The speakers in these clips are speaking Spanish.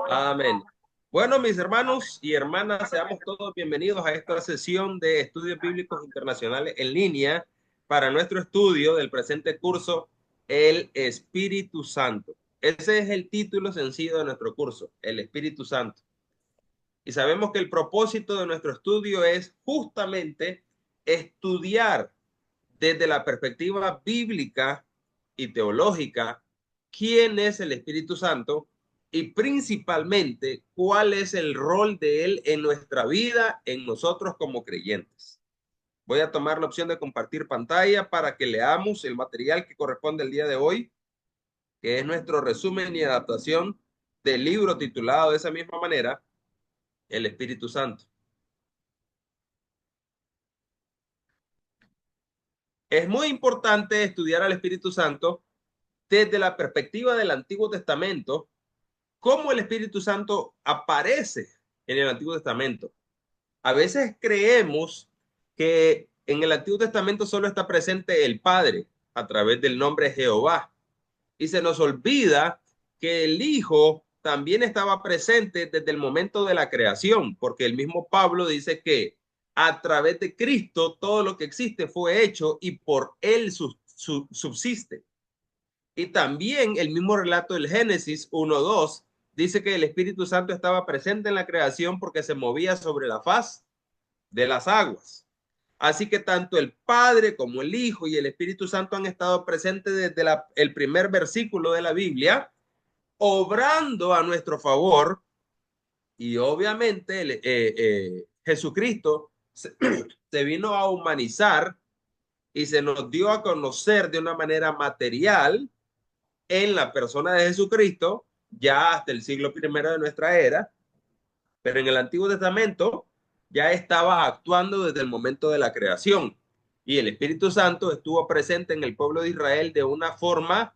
Amén. Bueno, mis hermanos y hermanas, seamos todos bienvenidos a esta sesión de estudios bíblicos internacionales en línea para nuestro estudio del presente curso, el Espíritu Santo. Ese es el título sencillo de nuestro curso, el Espíritu Santo. Y sabemos que el propósito de nuestro estudio es justamente estudiar desde la perspectiva bíblica y teológica quién es el Espíritu Santo y principalmente cuál es el rol de él en nuestra vida, en nosotros como creyentes. Voy a tomar la opción de compartir pantalla para que leamos el material que corresponde el día de hoy, que es nuestro resumen y adaptación del libro titulado de esa misma manera, El Espíritu Santo. Es muy importante estudiar al Espíritu Santo desde la perspectiva del Antiguo Testamento, cómo el Espíritu Santo aparece en el Antiguo Testamento. A veces creemos que en el Antiguo Testamento solo está presente el Padre a través del nombre Jehová y se nos olvida que el Hijo también estaba presente desde el momento de la creación, porque el mismo Pablo dice que a través de Cristo todo lo que existe fue hecho y por él subsiste. Y también el mismo relato del Génesis 1:2 dice que el Espíritu Santo estaba presente en la creación porque se movía sobre la faz de las aguas. Así que tanto el Padre como el Hijo y el Espíritu Santo han estado presentes desde el primer versículo de la Biblia, obrando a nuestro favor. Y obviamente Jesucristo se vino a humanizar y se nos dio a conocer de una manera material en la persona de Jesucristo, ya hasta el siglo primero de nuestra era, pero en el Antiguo Testamento ya estaba actuando desde el momento de la creación. Y el Espíritu Santo estuvo presente en el pueblo de Israel de una forma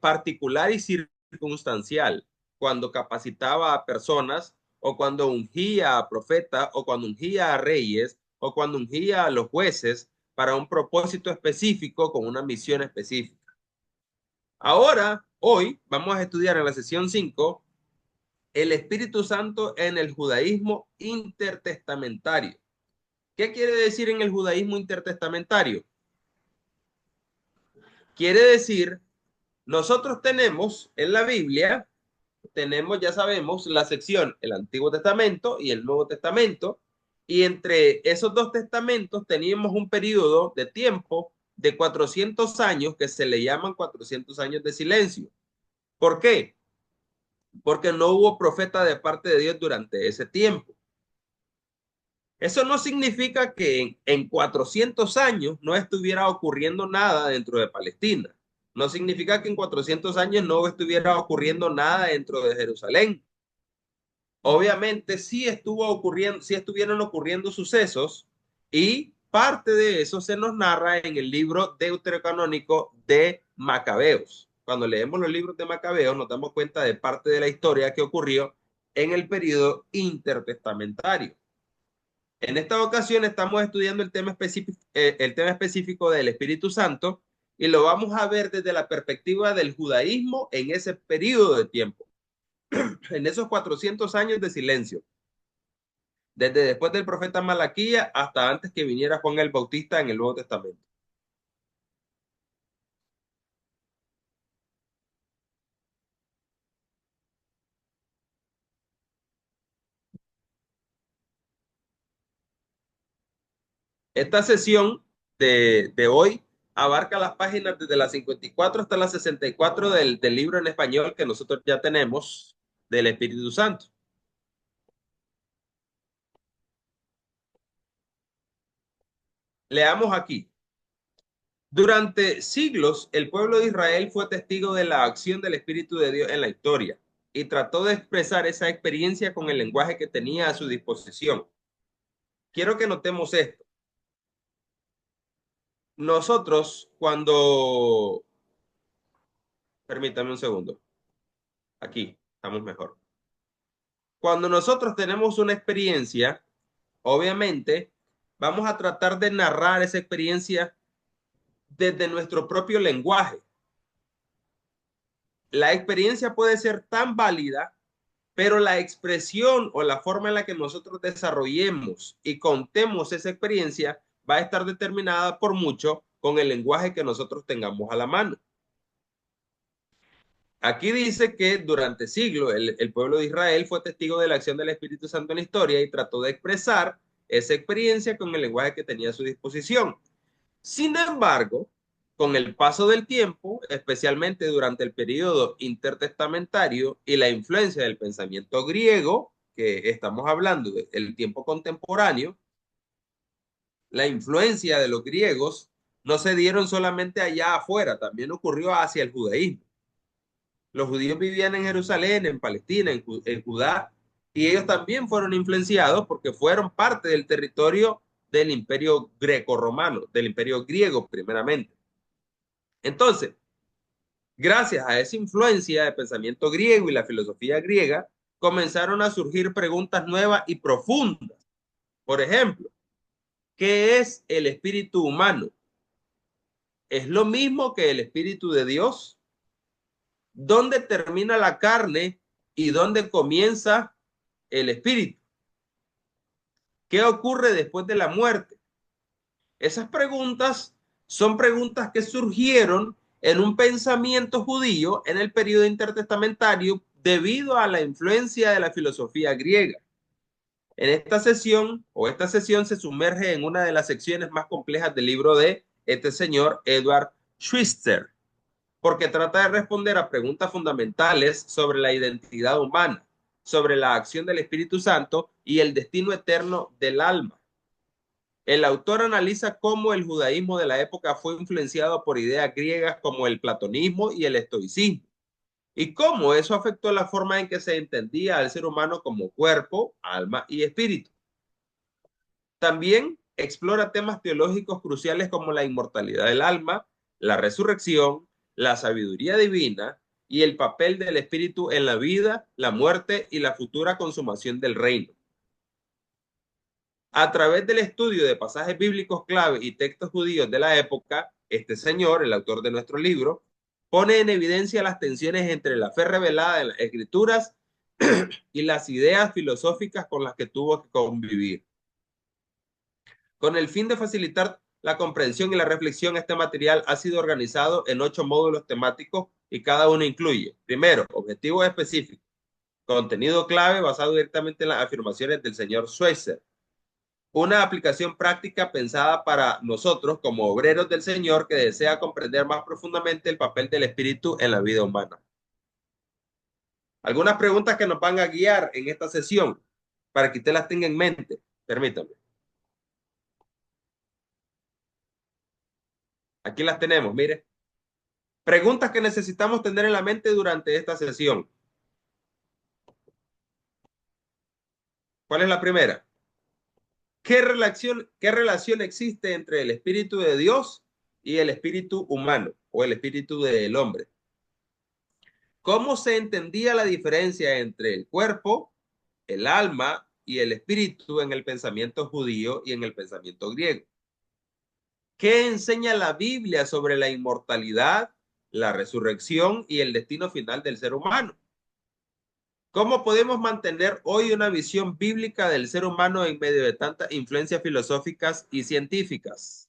particular y circunstancial, cuando capacitaba a personas o cuando ungía a profetas o cuando ungía a reyes o cuando ungía a los jueces para un propósito específico con una misión específica. Ahora, hoy, vamos a estudiar en la sesión 5 el Espíritu Santo en el judaísmo intertestamentario. ¿Qué quiere decir en el judaísmo intertestamentario? Quiere decir, nosotros tenemos en la Biblia, tenemos, ya sabemos, la sección, el Antiguo Testamento y el Nuevo Testamento, y entre esos dos testamentos teníamos un periodo de tiempo de 400 años que se le llaman 400 años de silencio. ¿Por qué? Porque no hubo profeta de parte de Dios durante ese tiempo. Eso no significa que en 400 años no estuviera ocurriendo nada dentro de Palestina. No significa que en 400 años no estuviera ocurriendo nada dentro de Jerusalén. Obviamente sí estuvo ocurriendo, sí estuvieron ocurriendo sucesos y parte de eso se nos narra en el libro deuterocanónico de Macabeos. Cuando leemos los libros de Macabeos nos damos cuenta de parte de la historia que ocurrió en el periodo intertestamentario. En esta ocasión estamos estudiando el tema específico del Espíritu Santo y lo vamos a ver desde la perspectiva del judaísmo en ese periodo de tiempo, en esos 400 años de silencio, desde después del profeta Malaquía hasta antes que viniera Juan el Bautista en el Nuevo Testamento. Esta sesión de hoy abarca las páginas desde las 54 hasta las 64 del libro en español que nosotros ya tenemos del Espíritu Santo. Leamos aquí. Durante siglos, el pueblo de Israel fue testigo de la acción del Espíritu de Dios en la historia y trató de expresar esa experiencia con el lenguaje que tenía a su disposición. Quiero que notemos esto. Nosotros, cuando... Permítame un segundo. Aquí, estamos mejor. Cuando nosotros tenemos una experiencia, obviamente, vamos a tratar de narrar esa experiencia desde nuestro propio lenguaje. la experiencia puede ser tan válida, pero la expresión o la forma en la que nosotros desarrollemos y contemos esa experiencia va a estar determinada por mucho con el lenguaje que nosotros tengamos a la mano. Aquí dice que durante siglos el pueblo de Israel fue testigo de la acción del Espíritu Santo en la historia y trató de expresar esa experiencia con el lenguaje que tenía a su disposición. Sin embargo, con el paso del tiempo, especialmente durante el periodo intertestamentario y la influencia del pensamiento griego, que estamos hablando del tiempo contemporáneo, la influencia de los griegos no se dieron solamente allá afuera, también ocurrió hacia el judaísmo. Los judíos vivían en Jerusalén, en Palestina, en Judá, y ellos también fueron influenciados porque fueron parte del territorio del imperio greco-romano, del imperio griego primeramente. Entonces, gracias a esa influencia del pensamiento griego y la filosofía griega, comenzaron a surgir preguntas nuevas y profundas. Por ejemplo, ¿qué es el espíritu humano? ¿Es lo mismo que el espíritu de Dios? ¿Dónde termina la carne y dónde comienza el espíritu? ¿Qué ocurre después de la muerte? Esas preguntas son preguntas que surgieron en un pensamiento judío en el periodo intertestamentario debido a la influencia de la filosofía griega. En esta sesión se sumerge en una de las secciones más complejas del libro de este señor Edward Schweitzer, porque trata de responder a preguntas fundamentales sobre la identidad humana, sobre la acción del Espíritu Santo y el destino eterno del alma. El autor analiza cómo el judaísmo de la época fue influenciado por ideas griegas como el platonismo y el estoicismo, y cómo eso afectó la forma en que se entendía al ser humano como cuerpo, alma y espíritu. También explora temas teológicos cruciales como la inmortalidad del alma, la resurrección, la sabiduría divina y el papel del espíritu en la vida, la muerte y la futura consumación del reino. A través del estudio de pasajes bíblicos clave y textos judíos de la época, este señor, el autor de nuestro libro, pone en evidencia las tensiones entre la fe revelada en las escrituras y las ideas filosóficas con las que tuvo que convivir. Con el fin de facilitar la comprensión y la reflexión, este material ha sido organizado en 8 módulos temáticos y cada uno incluye, primero, objetivos específicos, contenido clave basado directamente en las afirmaciones del señor Schweitzer, una aplicación práctica pensada para nosotros como obreros del Señor que desea comprender más profundamente el papel del Espíritu en la vida humana. Algunas preguntas que nos van a guiar en esta sesión para que usted las tenga en mente. Permítame. Aquí las tenemos, mire. Preguntas que necesitamos tener en la mente durante esta sesión. ¿Cuál es la primera? ¿Qué relación existe entre el Espíritu de Dios y el espíritu humano o el espíritu del hombre? ¿Cómo se entendía la diferencia entre el cuerpo, el alma y el espíritu en el pensamiento judío y en el pensamiento griego? ¿Qué enseña la Biblia sobre la inmortalidad, la resurrección y el destino final del ser humano? ¿Cómo podemos mantener hoy una visión bíblica del ser humano en medio de tantas influencias filosóficas y científicas?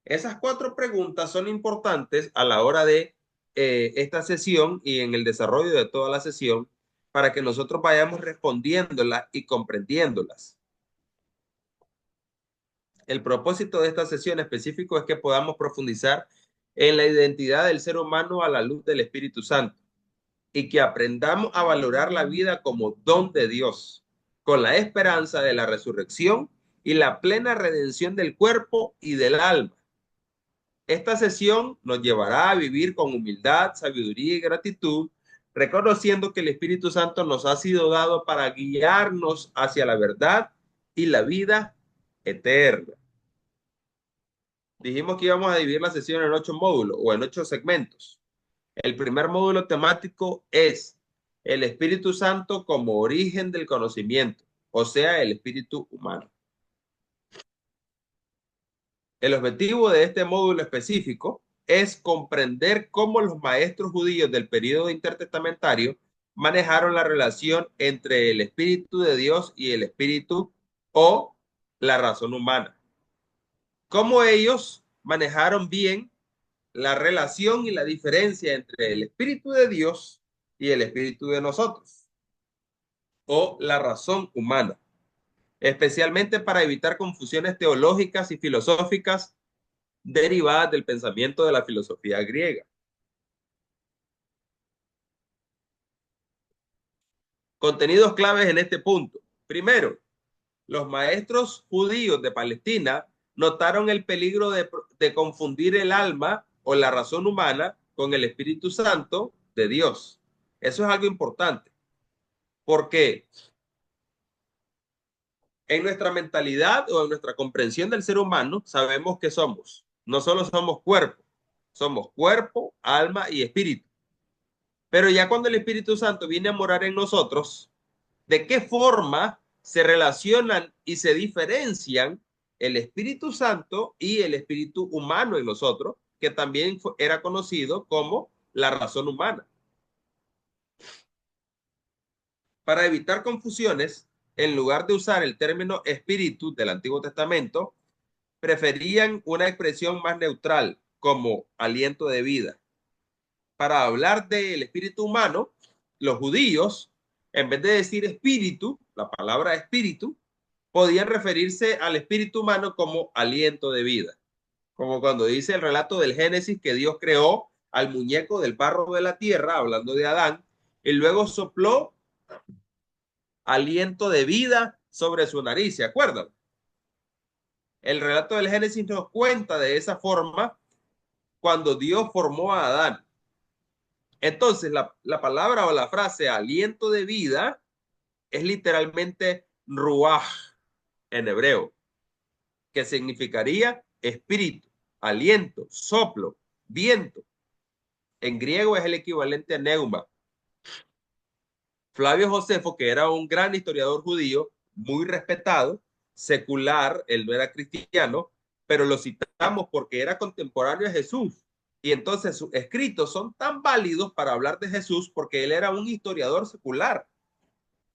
Esas 4 preguntas son importantes a la hora de esta sesión y en el desarrollo de toda la sesión para que nosotros vayamos respondiéndolas y comprendiéndolas. El propósito de esta sesión específico es que podamos profundizar en la identidad del ser humano a la luz del Espíritu Santo y que aprendamos a valorar la vida como don de Dios, con la esperanza de la resurrección y la plena redención del cuerpo y del alma. Esta sesión nos llevará a vivir con humildad, sabiduría y gratitud, reconociendo que el Espíritu Santo nos ha sido dado para guiarnos hacia la verdad y la vida eterna. Dijimos que íbamos a dividir la sesión en 8 módulos o en 8 segmentos. El primer módulo temático es el Espíritu Santo como origen del conocimiento, o sea, el espíritu humano. El objetivo de este módulo específico es comprender cómo los maestros judíos del período intertestamentario manejaron la relación entre el Espíritu de Dios y el Espíritu o la razón humana. Cómo ellos manejaron bien la relación y la diferencia entre el Espíritu de Dios y el Espíritu de nosotros, o la razón humana, especialmente para evitar confusiones teológicas y filosóficas derivadas del pensamiento de la filosofía griega. Contenidos claves en este punto. Primero, los maestros judíos de Palestina notaron el peligro de confundir el alma o la razón humana con el Espíritu Santo de Dios. Eso es algo importante, porque en nuestra mentalidad o en nuestra comprensión del ser humano sabemos que somos. No solo somos cuerpo, alma y espíritu. Pero ya cuando el Espíritu Santo viene a morar en nosotros, ¿de qué forma se relacionan y se diferencian el Espíritu Santo y el espíritu humano en nosotros, que también era conocido como la razón humana? Para evitar confusiones, en lugar de usar el término espíritu del Antiguo Testamento, preferían una expresión más neutral, como aliento de vida. Para hablar del espíritu humano, los judíos, en vez de decir espíritu, la palabra espíritu, podían referirse al espíritu humano como aliento de vida. Como cuando dice el relato del Génesis que Dios creó al muñeco del barro de la tierra, hablando de Adán, y luego sopló aliento de vida sobre su nariz, ¿se acuerdan? El relato del Génesis nos cuenta de esa forma cuando Dios formó a Adán. Entonces, la palabra o la frase aliento de vida es literalmente ruach en hebreo, que significaría espíritu, aliento, soplo, viento. En griego es el equivalente a neuma. Flavio Josefo, que era un gran historiador judío, muy respetado, secular, él no era cristiano, pero lo citamos porque era contemporáneo a Jesús. Y entonces sus escritos son tan válidos para hablar de Jesús porque él era un historiador secular.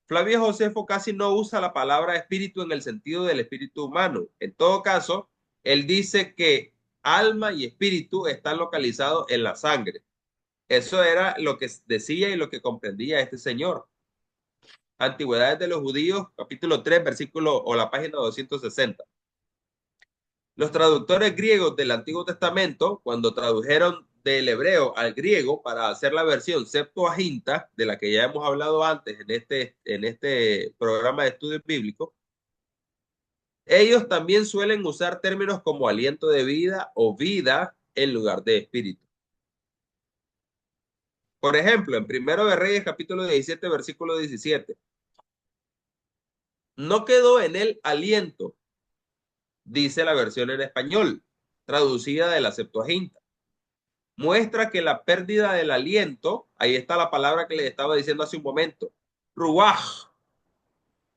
Flavio Josefo casi no usa la palabra espíritu en el sentido del espíritu humano. En todo caso, él dice que alma y espíritu están localizados en la sangre. Eso era lo que decía y lo que comprendía este señor. Antigüedades de los Judíos, capítulo 3, versículo o la página 260. Los traductores griegos del Antiguo Testamento, cuando tradujeron del hebreo al griego para hacer la versión Septuaginta, de la que ya hemos hablado antes en este programa de estudios bíblicos, ellos también suelen usar términos como aliento de vida o vida en lugar de espíritu. Por ejemplo, en Primero de Reyes, capítulo 17, versículo 17, no quedó en él aliento, dice la versión en español, traducida de la Septuaginta. Muestra que la pérdida del aliento, ahí está la palabra que les estaba diciendo hace un momento, ruach,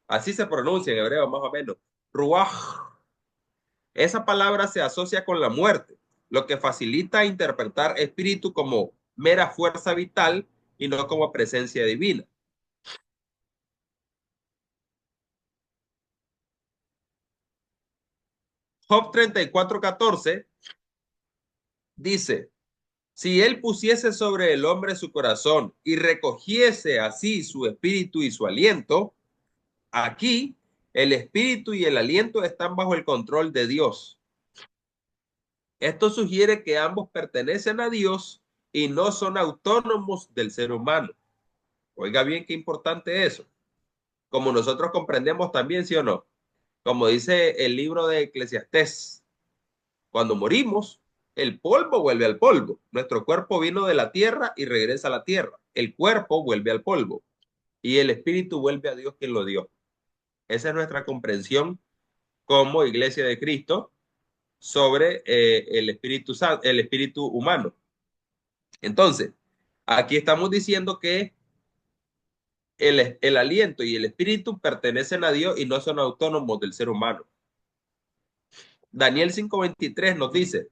así se pronuncia en hebreo más o menos, ruach. Esa palabra se asocia con la muerte, lo que facilita interpretar espíritu como mera fuerza vital y no como presencia divina. Job 34:14 dice, si él pusiese sobre el hombre su corazón y recogiese así su espíritu y su aliento, aquí el espíritu y el aliento están bajo el control de Dios. Esto sugiere que ambos pertenecen a Dios y no son autónomos del ser humano. Oiga bien qué importante eso. Como nosotros comprendemos también, ¿sí o no? Como dice el libro de Eclesiastés, cuando morimos, el polvo vuelve al polvo. Nuestro cuerpo vino de la tierra y regresa a la tierra. El cuerpo vuelve al polvo y el espíritu vuelve a Dios quien lo dio. Esa es nuestra comprensión como Iglesia de Cristo sobre el espíritu humano. Entonces, aquí estamos diciendo que el aliento y el espíritu pertenecen a Dios y no son autónomos del ser humano. Daniel 5:23 nos dice,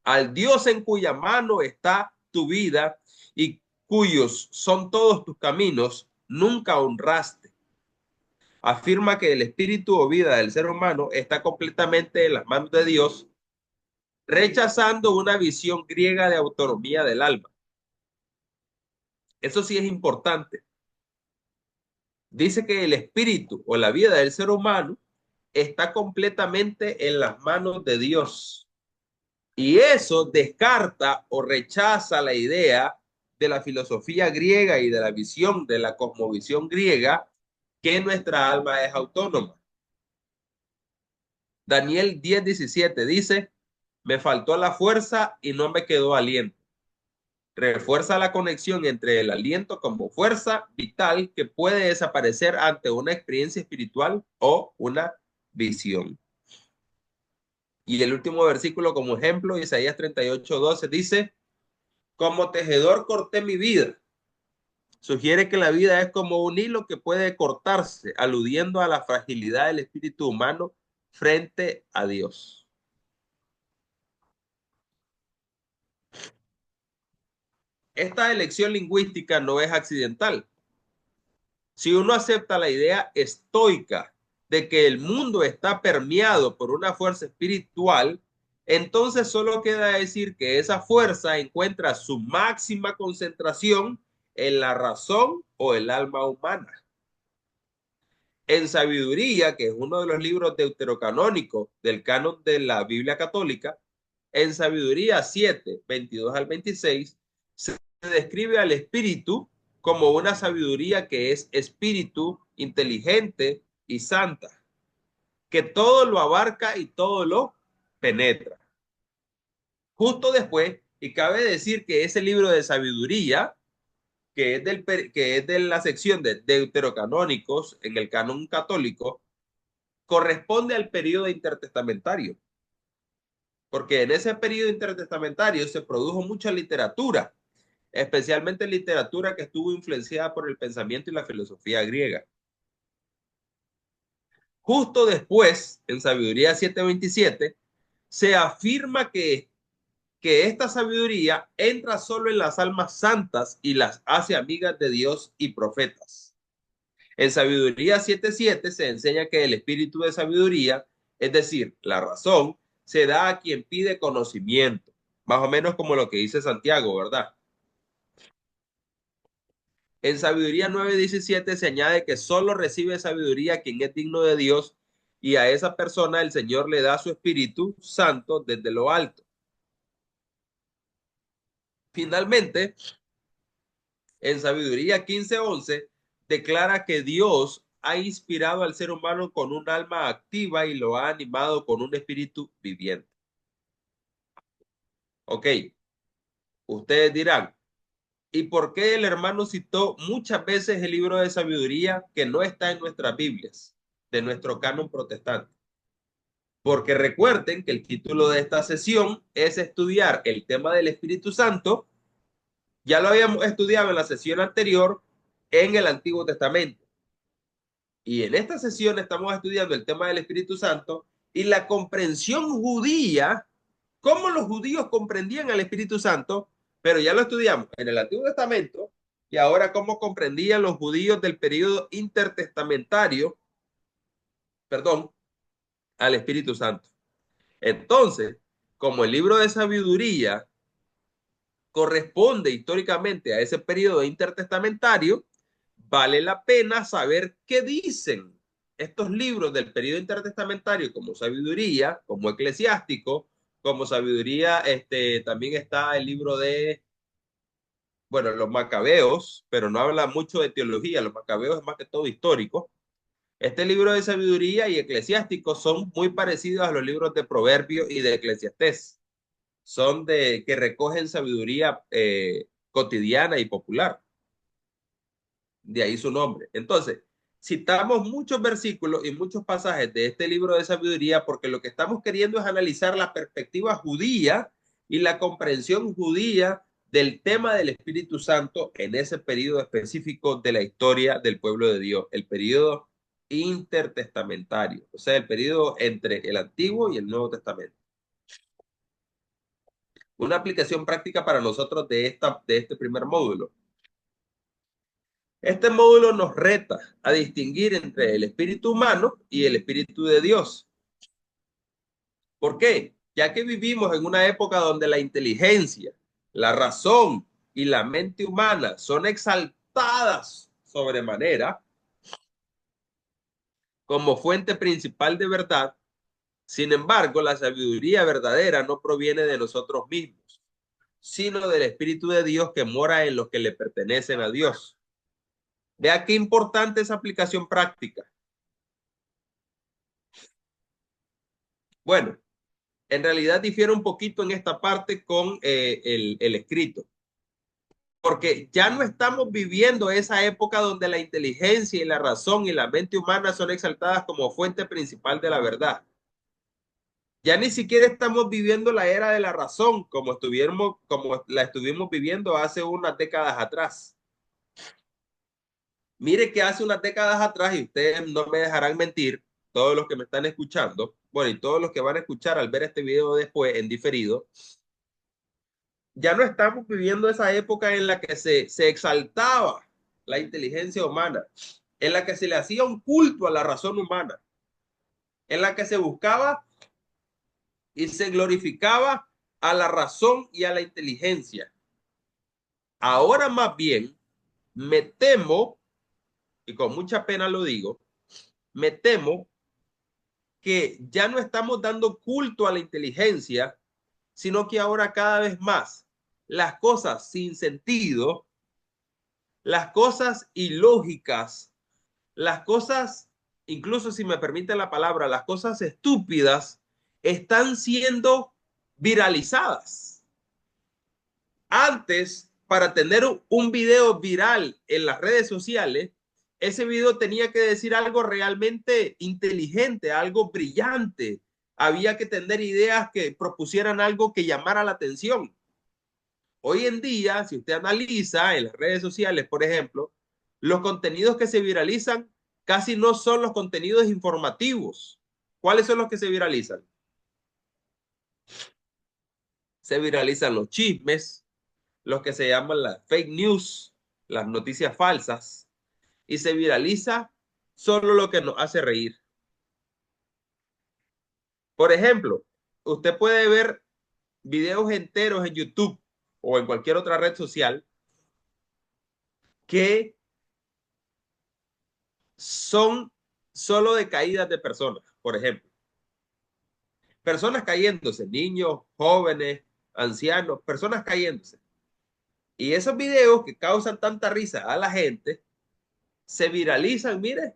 al Dios en cuya mano está tu vida y cuyos son todos tus caminos, nunca honraste. Afirma que el espíritu o vida del ser humano está completamente en las manos de Dios, rechazando una visión griega de autonomía del alma. Eso sí es importante. Dice que el espíritu o la vida del ser humano está completamente en las manos de Dios. Y eso descarta o rechaza la idea de la filosofía griega y de la visión de la cosmovisión griega que nuestra alma es autónoma. Daniel 10:17 dice, me faltó la fuerza y no me quedó aliento. Refuerza la conexión entre el aliento como fuerza vital que puede desaparecer ante una experiencia espiritual o una visión. Y el último versículo como ejemplo, Isaías 38:12 dice, como tejedor corté mi vida. Sugiere que la vida es como un hilo que puede cortarse, aludiendo a la fragilidad del espíritu humano frente a Dios. Esta elección lingüística no es accidental. Si uno acepta la idea estoica de que el mundo está permeado por una fuerza espiritual, entonces solo queda decir que esa fuerza encuentra su máxima concentración en la razón o el alma humana. En Sabiduría, que es uno de los libros deuterocanónicos del canon de la Biblia católica, en Sabiduría 7, 22 al 26, se describe al espíritu como una sabiduría que es espíritu, inteligente y santa, que todo lo abarca y todo lo penetra. Justo después, y cabe decir que ese libro de sabiduría, que es de la sección de deuterocanónicos en el canon católico, corresponde al periodo intertestamentario, porque en ese periodo intertestamentario se produjo mucha literatura, especialmente literatura que estuvo influenciada por el pensamiento y la filosofía griega. Justo después, en Sabiduría 7:27, se afirma que esta sabiduría entra solo en las almas santas y las hace amigas de Dios y profetas. En Sabiduría 7:7 se enseña que el espíritu de sabiduría, es decir, la razón, se da a quien pide conocimiento, más o menos como lo que dice Santiago, ¿verdad? En Sabiduría 9:17 se añade que solo recibe sabiduría quien es digno de Dios y a esa persona el Señor le da su Espíritu Santo desde lo alto. Finalmente, en Sabiduría 15:11 declara que Dios ha inspirado al ser humano con un alma activa y lo ha animado con un espíritu viviente. Ok, ustedes dirán, ¿y por qué el hermano citó muchas veces el libro de sabiduría que no está en nuestras Biblias, de nuestro canon protestante? Porque recuerden que el título de esta sesión es estudiar el tema del Espíritu Santo. Ya lo habíamos estudiado en la sesión anterior en el Antiguo Testamento. Y en esta sesión estamos estudiando el tema del Espíritu Santo y la comprensión judía, cómo los judíos comprendían al Espíritu Santo, pero ya lo estudiamos en el Antiguo Testamento y ahora cómo comprendían los judíos del periodo intertestamentario, perdón, al Espíritu Santo. Entonces, como el libro de sabiduría corresponde históricamente a ese periodo intertestamentario, vale la pena saber qué dicen estos libros del periodo intertestamentario, como sabiduría, como eclesiástico, como sabiduría, también está el libro de, bueno, los macabeos, pero no habla mucho de teología, los macabeos es más que todo histórico. Este libro de sabiduría y eclesiástico son muy parecidos a los libros de Proverbios y de Eclesiastés. Son de que recogen sabiduría cotidiana y popular. De ahí su nombre. Entonces, citamos muchos versículos y muchos pasajes de este libro de sabiduría porque lo que estamos queriendo es analizar la perspectiva judía y la comprensión judía del tema del Espíritu Santo en ese periodo específico de la historia del pueblo de Dios, el periodo intertestamentario, o sea, el periodo entre el Antiguo y el Nuevo Testamento. Una aplicación práctica para nosotros de este primer módulo. Este módulo nos reta a distinguir entre el espíritu humano y el espíritu de Dios. ¿Por qué? Ya que vivimos en una época donde la inteligencia, la razón y la mente humana son exaltadas sobremanera como fuente principal de verdad. Sin embargo, la sabiduría verdadera no proviene de nosotros mismos, sino del Espíritu de Dios que mora en los que le pertenecen a Dios. Vea qué importante es aplicación práctica. Bueno, en realidad difiere un poquito en esta parte con el escrito, porque ya no estamos viviendo esa época donde la inteligencia y la razón y la mente humana son exaltadas como fuente principal de la verdad. Ya ni siquiera estamos viviendo la era de la razón como la estuvimos viviendo hace unas décadas atrás. Mire que hace unas décadas atrás, y ustedes no me dejarán mentir, todos los que me están escuchando, bueno, y todos los que van a escuchar al ver este video después en diferido, ya no estamos viviendo esa época en la que se exaltaba la inteligencia humana, en la que se le hacía un culto a la razón humana, en la que se buscaba y se glorificaba a la razón y a la inteligencia. Ahora más bien, me temo, y con mucha pena lo digo, me temo que ya no estamos dando culto a la inteligencia, sino que ahora cada vez más las cosas sin sentido, las cosas ilógicas, las cosas, incluso si me permite la palabra, las cosas estúpidas, están siendo viralizadas. Antes, para tener un video viral en las redes sociales, ese video tenía que decir algo realmente inteligente, algo brillante. Había que tener ideas que propusieran algo que llamara la atención. Hoy en día, si usted analiza en las redes sociales, por ejemplo, los contenidos que se viralizan casi no son los contenidos informativos. ¿Cuáles son los que se viralizan? Se viralizan los chismes, los que se llaman las fake news, las noticias falsas, y se viraliza solo lo que nos hace reír. Por ejemplo, usted puede ver videos enteros en YouTube o en cualquier otra red social que son solo de caídas de personas, por ejemplo. Personas cayéndose, niños, jóvenes, ancianos, personas cayéndose. Y esos videos que causan tanta risa a la gente se viralizan, mire,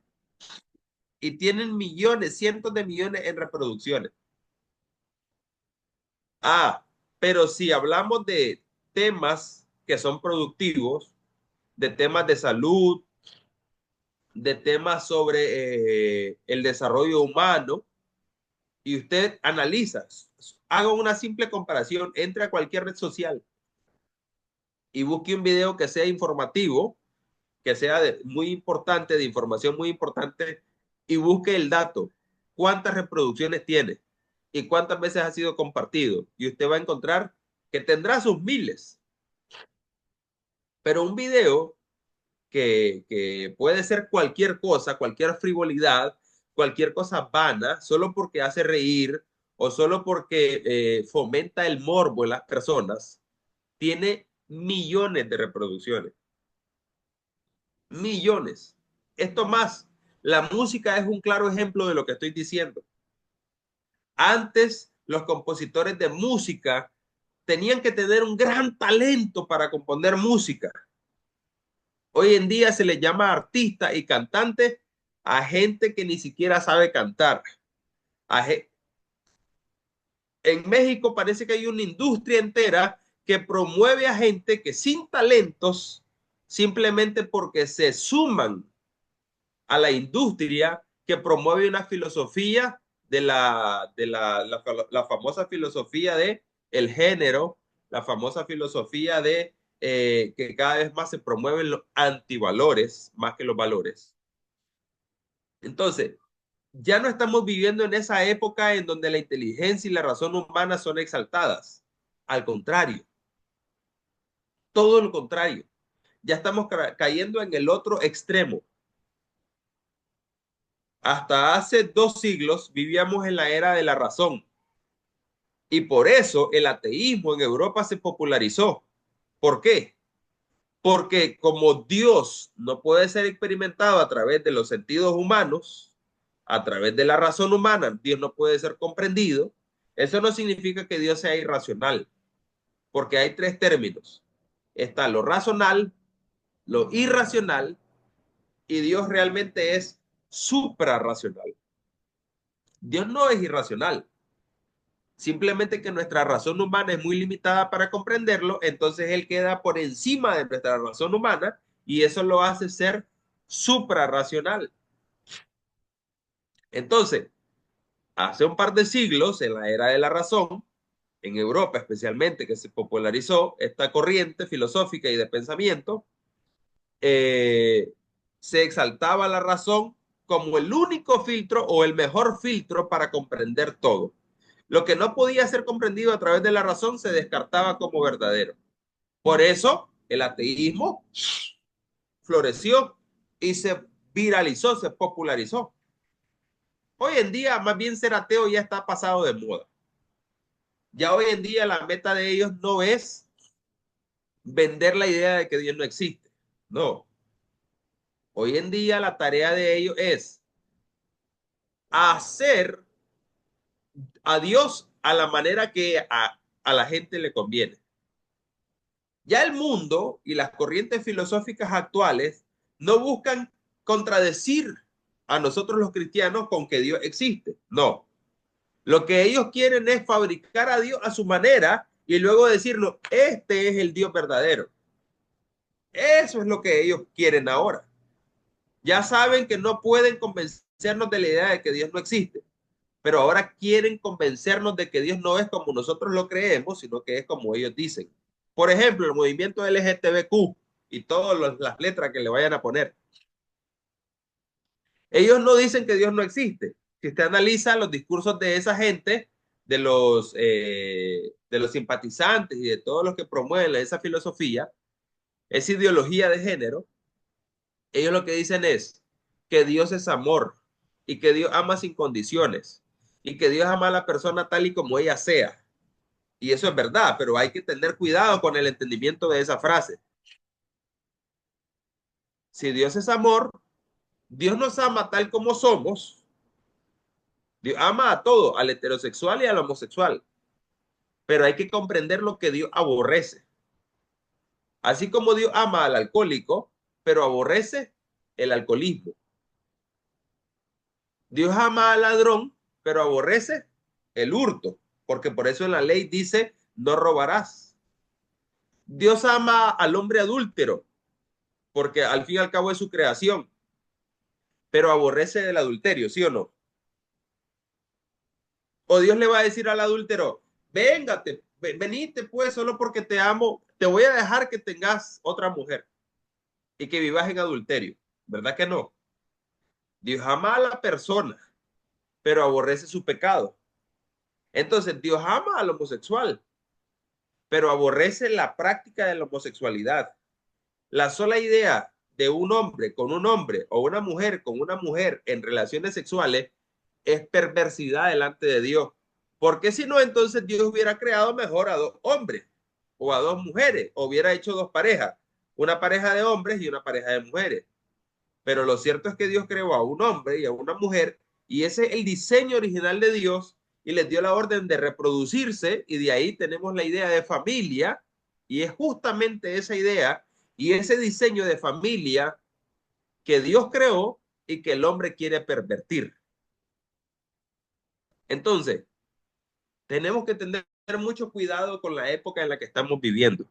y tienen millones, cientos de millones en reproducciones. Ah, pero si hablamos de temas que son productivos, de temas de salud, de temas sobre el desarrollo humano, y usted analiza, haga una simple comparación, entre a cualquier red social y busque un video que sea informativo, que sea muy importante, de información muy importante, y busque el dato, cuántas reproducciones tiene y cuántas veces ha sido compartido. Y usted va a encontrar que tendrá sus miles. Pero un video que puede ser cualquier cosa, cualquier frivolidad, cualquier cosa vana, solo porque hace reír o solo porque fomenta el morbo en las personas, tiene millones de reproducciones. Millones. Esto más, la música es un claro ejemplo de lo que estoy diciendo. Antes, los compositores de música tenían que tener un gran talento para componer música. Hoy en día se le llama artista y cantante a gente que ni siquiera sabe cantar. En México parece que hay una industria entera que promueve a gente que sin talentos, simplemente porque se suman a la industria que promueve una filosofía la famosa filosofía de el género, la famosa filosofía de que cada vez más se promueven los antivalores más que los valores. Entonces, ya no estamos viviendo en esa época en donde la inteligencia y la razón humana son exaltadas. Al contrario, todo lo contrario. Ya estamos cayendo en el otro extremo. Hasta hace 2 siglos vivíamos en la era de la razón y por eso el ateísmo en Europa se popularizó. ¿Por qué? Porque como Dios no puede ser experimentado a través de los sentidos humanos, a través de la razón humana, Dios no puede ser comprendido. Eso no significa que Dios sea irracional, porque hay 3 términos. Está lo racional, lo irracional y Dios realmente es suprarracional. Dios no es irracional. Simplemente que nuestra razón humana es muy limitada para comprenderlo, entonces Él queda por encima de nuestra razón humana y eso lo hace ser suprarracional. Entonces, hace un par de siglos, en la era de la razón, en Europa especialmente, que se popularizó esta corriente filosófica y de pensamiento, eh, se exaltaba la razón como el único filtro o el mejor filtro para comprender todo. Lo que no podía ser comprendido a través de la razón se descartaba como verdadero. Por eso el ateísmo floreció y se viralizó, se popularizó. Hoy en día, más bien ser ateo ya está pasado de moda. Ya hoy en día la meta de ellos no es vender la idea de que Dios no existe. No. Hoy en día la tarea de ellos es hacer a Dios a la manera que a la gente le conviene. Ya el mundo y las corrientes filosóficas actuales no buscan contradecir a nosotros los cristianos con que Dios existe. No. Lo que ellos quieren es fabricar a Dios a su manera y luego decirlo, este es el Dios verdadero. Eso es lo que ellos quieren ahora. Ya saben que no pueden convencernos de la idea de que Dios no existe, pero ahora quieren convencernos de que Dios no es como nosotros lo creemos, sino que es como ellos dicen. Por ejemplo, el movimiento LGTBQ y todas las letras que le vayan a poner. Ellos no dicen que Dios no existe. Si usted analiza los discursos de esa gente, de los simpatizantes y de todos los que promueven esa filosofía, esa ideología de género, ellos lo que dicen es que Dios es amor y que Dios ama sin condiciones y que Dios ama a la persona tal y como ella sea. Y eso es verdad, pero hay que tener cuidado con el entendimiento de esa frase. Si Dios es amor, Dios nos ama tal como somos. Dios ama a todo, al heterosexual y al homosexual. Pero hay que comprender lo que Dios aborrece. Así como Dios ama al alcohólico, pero aborrece el alcoholismo. Dios ama al ladrón, pero aborrece el hurto, porque por eso en la ley dice, no robarás. Dios ama al hombre adúltero, porque al fin y al cabo es su creación, pero aborrece el adulterio, ¿sí o no? O Dios le va a decir al adúltero, véngate, venite pues, solo porque te amo, te voy a dejar que tengas otra mujer y que vivas en adulterio. ¿Verdad que no? Dios ama a la persona, pero aborrece su pecado. Entonces, Dios ama al homosexual, pero aborrece la práctica de la homosexualidad. La sola idea de un hombre con un hombre o una mujer con una mujer en relaciones sexuales es perversidad delante de Dios. Porque si no, entonces Dios hubiera creado mejor a 2 hombres o a 2 mujeres, o hubiera hecho 2 parejas, una pareja de hombres y una pareja de mujeres. Pero lo cierto es que Dios creó a un hombre y a una mujer y ese es el diseño original de Dios y les dio la orden de reproducirse y de ahí tenemos la idea de familia y es justamente esa idea y ese diseño de familia que Dios creó y que el hombre quiere pervertir. Entonces, tenemos que tener mucho cuidado con la época en la que estamos viviendo.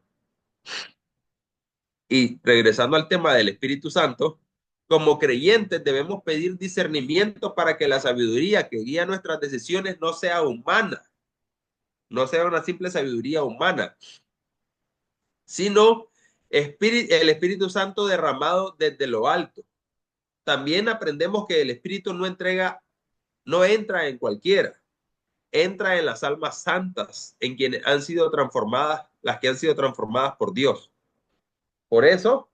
Y regresando al tema del Espíritu Santo, como creyentes debemos pedir discernimiento para que la sabiduría que guía nuestras decisiones no sea humana, no sea una simple sabiduría humana, sino el Espíritu Santo derramado desde lo alto. También aprendemos que el Espíritu no entra en cualquiera. entra en las almas santas, en quienes han sido transformadas, las que han sido transformadas por Dios. Por eso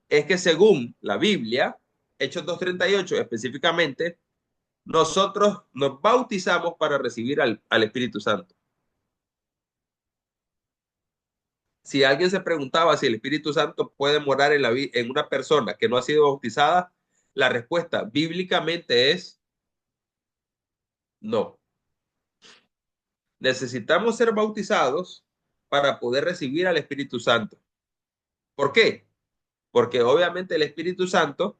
es que según la Biblia, Hechos 2:38 específicamente, nosotros nos bautizamos para recibir al Espíritu Santo. Si alguien se preguntaba si el Espíritu Santo puede morar en una persona que no ha sido bautizada, la respuesta bíblicamente es no. Necesitamos ser bautizados para poder recibir al Espíritu Santo. ¿Por qué? Porque obviamente el Espíritu Santo,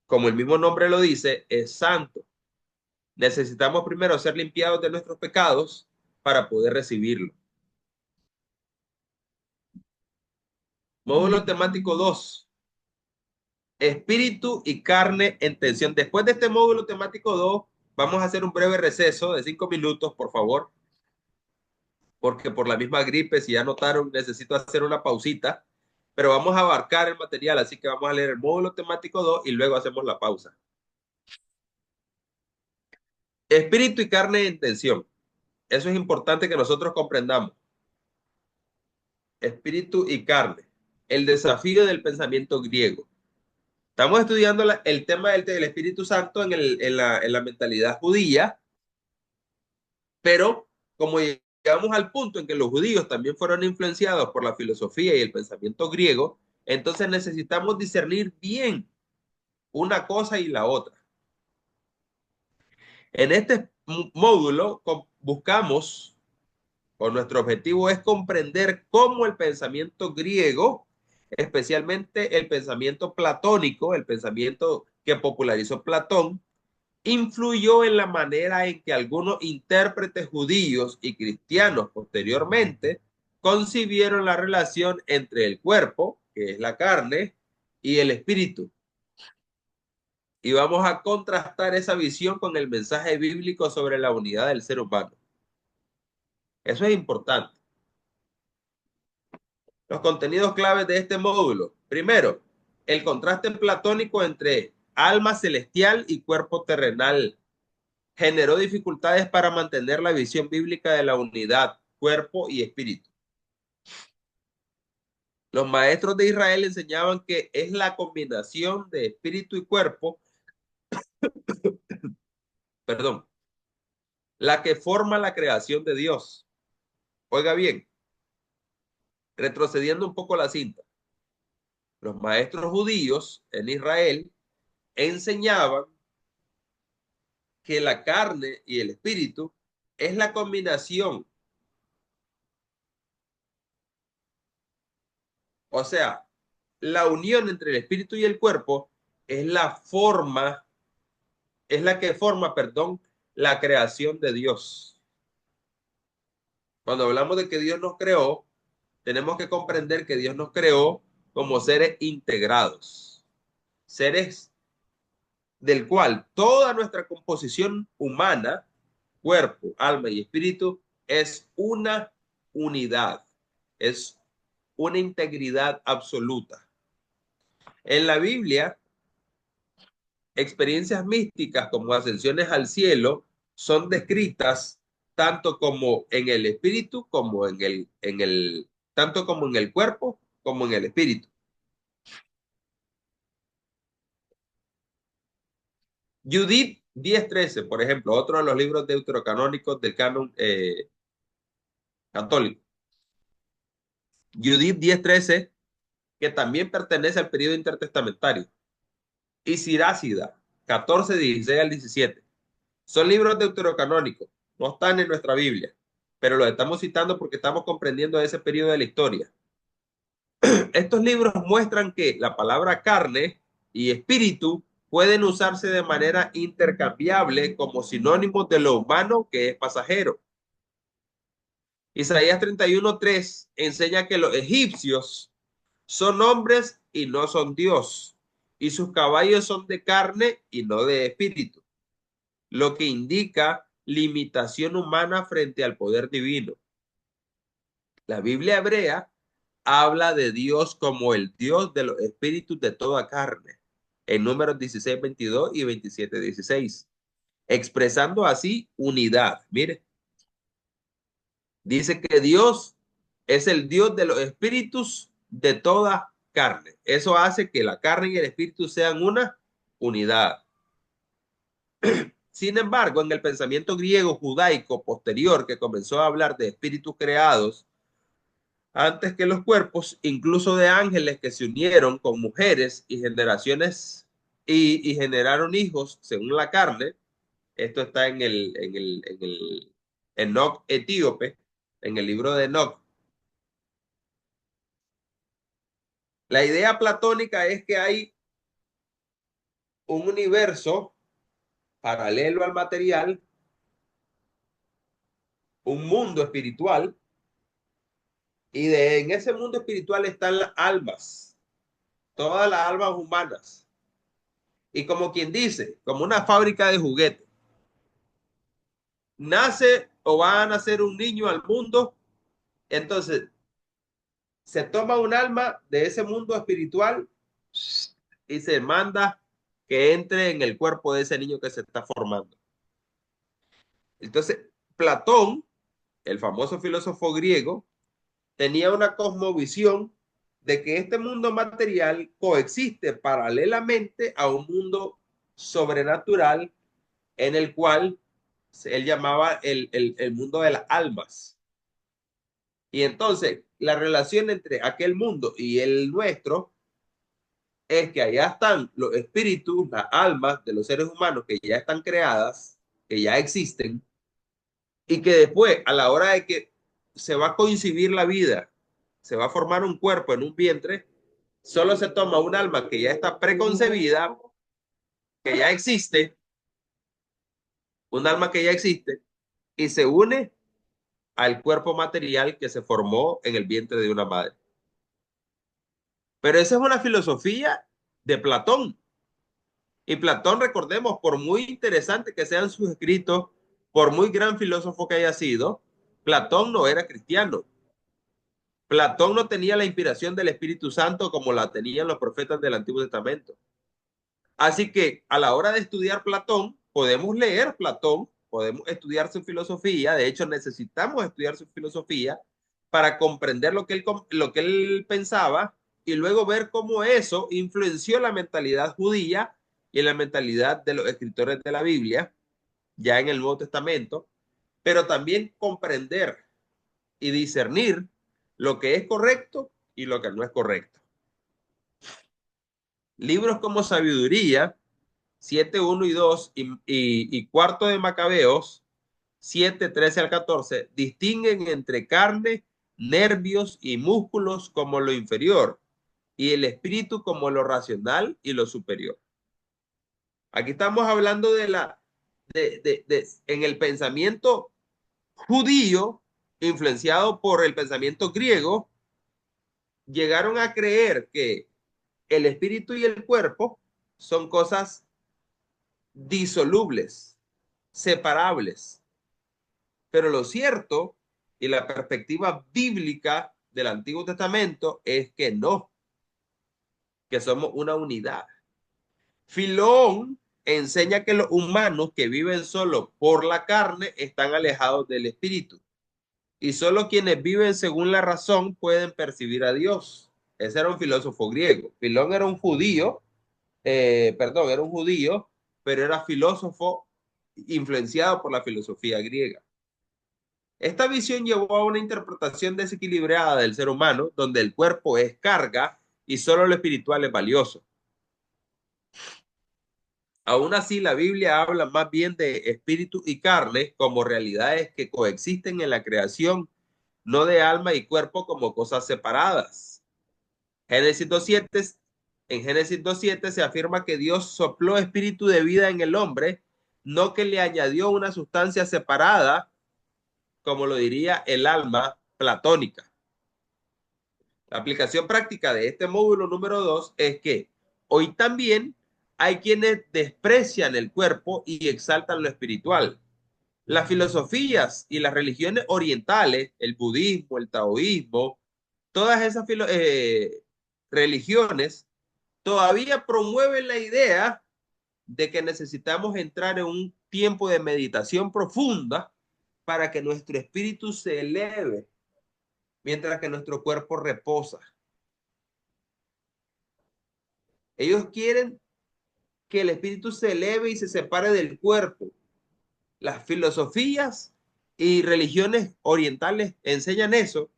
como el mismo nombre lo dice, es santo. Necesitamos primero ser limpiados de nuestros pecados para poder recibirlo. Módulo temático 2. Espíritu y carne en tensión. Después de este módulo temático 2, vamos a hacer un breve receso de 5 minutos, por favor, porque por la misma gripe, si ya notaron, necesito hacer una pausita, pero vamos a abarcar el material, así que vamos a leer el módulo temático 2 y luego hacemos la pausa. Espíritu y carne en tensión. Eso es importante que nosotros comprendamos. Espíritu y carne. El desafío del pensamiento griego. Estamos estudiando el tema del Espíritu Santo en la mentalidad judía, pero como llegamos al punto en que los judíos también fueron influenciados por la filosofía y el pensamiento griego, entonces necesitamos discernir bien una cosa y la otra. En este módulo buscamos, o nuestro objetivo es comprender cómo el pensamiento griego, especialmente el pensamiento platónico, el pensamiento que popularizó Platón, influyó en la manera en que algunos intérpretes judíos y cristianos posteriormente concibieron la relación entre el cuerpo, que es la carne, y el espíritu. Y vamos a contrastar esa visión con el mensaje bíblico sobre la unidad del ser humano. Eso es importante. Los contenidos claves de este módulo. Primero, el contraste platónico entre alma celestial y cuerpo terrenal generó dificultades para mantener la visión bíblica de la unidad, cuerpo y espíritu. Los maestros de Israel enseñaban que es la combinación de espíritu y cuerpo, perdón, la que forma la creación de Dios. Oiga bien, retrocediendo un poco la cinta, los maestros judíos en Israel enseñaban que la carne y el espíritu es la combinación. O sea, la unión entre el espíritu y el cuerpo es la que forma, perdón, la creación de Dios. Cuando hablamos de que Dios nos creó, tenemos que comprender que Dios nos creó como seres integrados, seres del cual toda nuestra composición humana, cuerpo, alma y espíritu, es una unidad, es una integridad absoluta. En la Biblia, experiencias místicas como ascensiones al cielo son descritas tanto como en el espíritu como tanto como en el cuerpo como en el espíritu. Judith 10:13, por ejemplo, otro de los libros deuterocanónicos del canon católico. Judith 10:13, que también pertenece al periodo intertestamentario. Y Sirácida 14:16 al 17. Son libros deuterocanónicos, no están en nuestra Biblia, pero los estamos citando porque estamos comprendiendo ese periodo de la historia. Estos libros muestran que la palabra carne y espíritu pueden usarse de manera intercambiable como sinónimos de lo humano que es pasajero. Isaías 31:3 enseña que los egipcios son hombres y no son Dios, y sus caballos son de carne y no de espíritu, lo que indica limitación humana frente al poder divino. La Biblia hebrea habla de Dios como el Dios de los espíritus de toda carne, en Números 16:22 y 27:16. expresando así unidad. Mire, dice que Dios es el Dios de los espíritus de toda carne. Eso hace que la carne y el espíritu sean una unidad. Sin embargo, en el pensamiento griego judaico posterior, que comenzó a hablar de espíritus creados antes que los cuerpos, incluso de ángeles que se unieron con mujeres y generaciones y generaron hijos según la carne. Esto está en el Enoc etíope, en el libro de Enoc. La idea platónica es que hay un universo paralelo al material, un mundo espiritual, y en ese mundo espiritual están las almas, todas las almas humanas. Y como quien dice, como una fábrica de juguetes, nace o va a nacer un niño al mundo, entonces se toma un alma de ese mundo espiritual y se manda que entre en el cuerpo de ese niño que se está formando. Entonces, Platón, el famoso filósofo griego, tenía una cosmovisión de que este mundo material coexiste paralelamente a un mundo sobrenatural en el cual él llamaba el mundo de las almas. Y entonces, la relación entre aquel mundo y el nuestro es que allá están los espíritus, las almas de los seres humanos que ya están creadas, que ya existen, y que después, a la hora de que se va a coincidir la vida, se va a formar un cuerpo en un vientre, solo se toma un alma que ya está preconcebida, que ya existe, un alma que ya existe, y se une al cuerpo material que se formó en el vientre de una madre. Pero esa es una filosofía de Platón. Y Platón, recordemos, por muy interesante que sean sus escritos, por muy gran filósofo que haya sido, Platón no era cristiano. Platón no tenía la inspiración del Espíritu Santo como la tenían los profetas del Antiguo Testamento. Así que a la hora de estudiar Platón, podemos leer Platón, podemos estudiar su filosofía, de hecho necesitamos estudiar su filosofía para comprender lo que él pensaba y luego ver cómo eso influenció la mentalidad judía y la mentalidad de los escritores de la Biblia, ya en el Nuevo Testamento, pero también comprender y discernir lo que es correcto y lo que no es correcto. Libros como Sabiduría, 7, 1 y 2 y cuarto de Macabeos, 7, 13 al 14, distinguen entre carne, nervios y músculos como lo inferior y el espíritu como lo racional y lo superior. Aquí estamos hablando en el pensamiento judío, influenciado por el pensamiento griego, llegaron a creer que el espíritu y el cuerpo son cosas disolubles, separables. Pero lo cierto y la perspectiva bíblica del Antiguo Testamento es que no, que somos una unidad. Filón enseña que los humanos que viven solo por la carne están alejados del espíritu y solo quienes viven según la razón pueden percibir a Dios. Ese era un filósofo griego. Filón era un judío, era un judío, pero era filósofo influenciado por la filosofía griega. Esta visión llevó a una interpretación desequilibrada del ser humano, donde el cuerpo es carga y solo lo espiritual es valioso. Aún así, la Biblia habla más bien de espíritu y carne como realidades que coexisten en la creación, no de alma y cuerpo como cosas separadas. Génesis 2:7, en Génesis 2:7 se afirma que Dios sopló espíritu de vida en el hombre, no que le añadió una sustancia separada, como lo diría el alma platónica. La aplicación práctica de este módulo número 2 es que hoy también hay quienes desprecian el cuerpo y exaltan lo espiritual. Las filosofías y las religiones orientales, el budismo, el taoísmo, todas esas religiones todavía promueven la idea de que necesitamos entrar en un tiempo de meditación profunda para que nuestro espíritu se eleve mientras que nuestro cuerpo reposa. Ellos quieren que el espíritu se eleve y se separe del cuerpo. Las filosofías y religiones orientales enseñan eso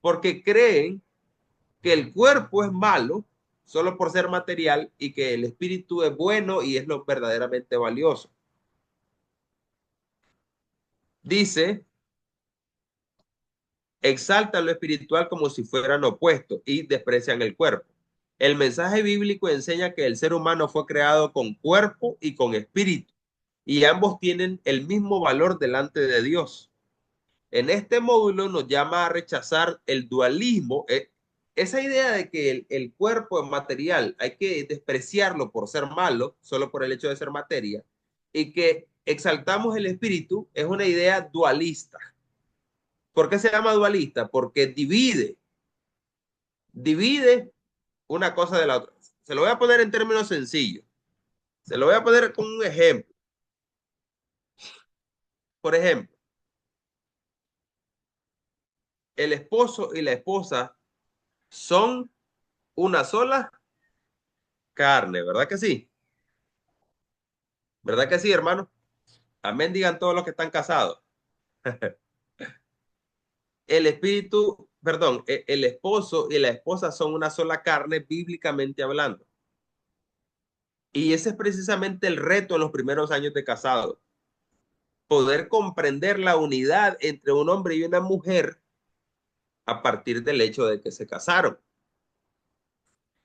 porque creen que el cuerpo es malo solo por ser material y que el espíritu es bueno y es lo verdaderamente valioso. Dice, exaltan lo espiritual como si fueran opuestos y desprecian el cuerpo. El mensaje bíblico enseña que el ser humano fue creado con cuerpo y con espíritu, y ambos tienen el mismo valor delante de Dios. En este módulo nos llama a rechazar el dualismo, esa idea de que el cuerpo es material, hay que despreciarlo por ser malo, solo por el hecho de ser materia, y que exaltamos el espíritu es una idea dualista. ¿Por qué se llama dualista? Porque divide una cosa de la otra. Se lo voy a poner en términos sencillos. Se lo voy a poner con un ejemplo. Por ejemplo, el esposo y la esposa son una sola carne, ¿verdad que sí? ¿Verdad que sí, hermano? Amén, digan todos los que están casados. El espíritu, perdón, el esposo y la esposa son una sola carne bíblicamente hablando. Y ese es precisamente el reto en los primeros años de casado. Poder comprender la unidad entre un hombre y una mujer a partir del hecho de que se casaron.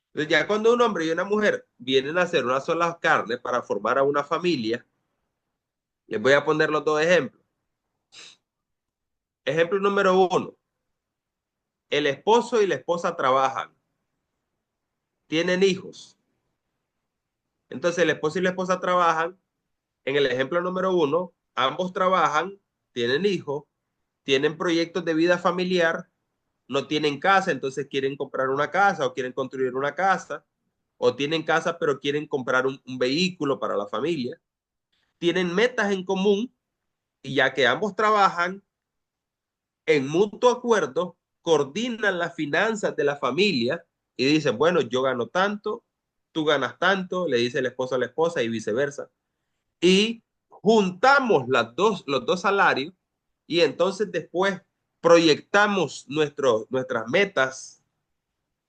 Entonces, ya cuando un hombre y una mujer vienen a ser una sola carne para formar a una familia, les voy a poner los dos ejemplos. Ejemplo número uno, el esposo y la esposa trabajan, tienen hijos. Entonces, el esposo y la esposa trabajan. En el ejemplo número uno, ambos trabajan, tienen hijos, tienen proyectos de vida familiar, no tienen casa, entonces quieren comprar una casa o quieren construir una casa, o tienen casa pero quieren comprar un vehículo para la familia. Tienen metas en común y ya que ambos trabajan en mutuo acuerdo, coordinan las finanzas de la familia y dicen, bueno, yo gano tanto, tú ganas tanto, le dice el esposo a la esposa y viceversa. Y juntamos los dos salarios y entonces después proyectamos nuestras metas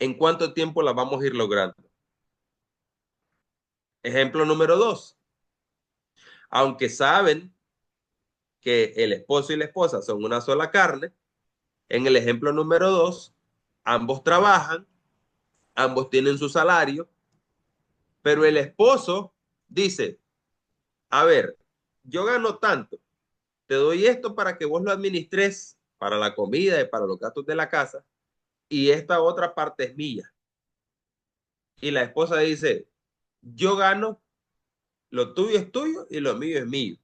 en cuánto tiempo las vamos a ir logrando. Ejemplo número dos, aunque saben que el esposo y la esposa son una sola carne, en el ejemplo número dos, ambos trabajan, ambos tienen su salario, pero el esposo dice, a ver, yo gano tanto, te doy esto para que vos lo administres para la comida y para los gastos de la casa, y esta otra parte es mía. Y la esposa dice, yo gano, lo tuyo es tuyo y lo mío es mío.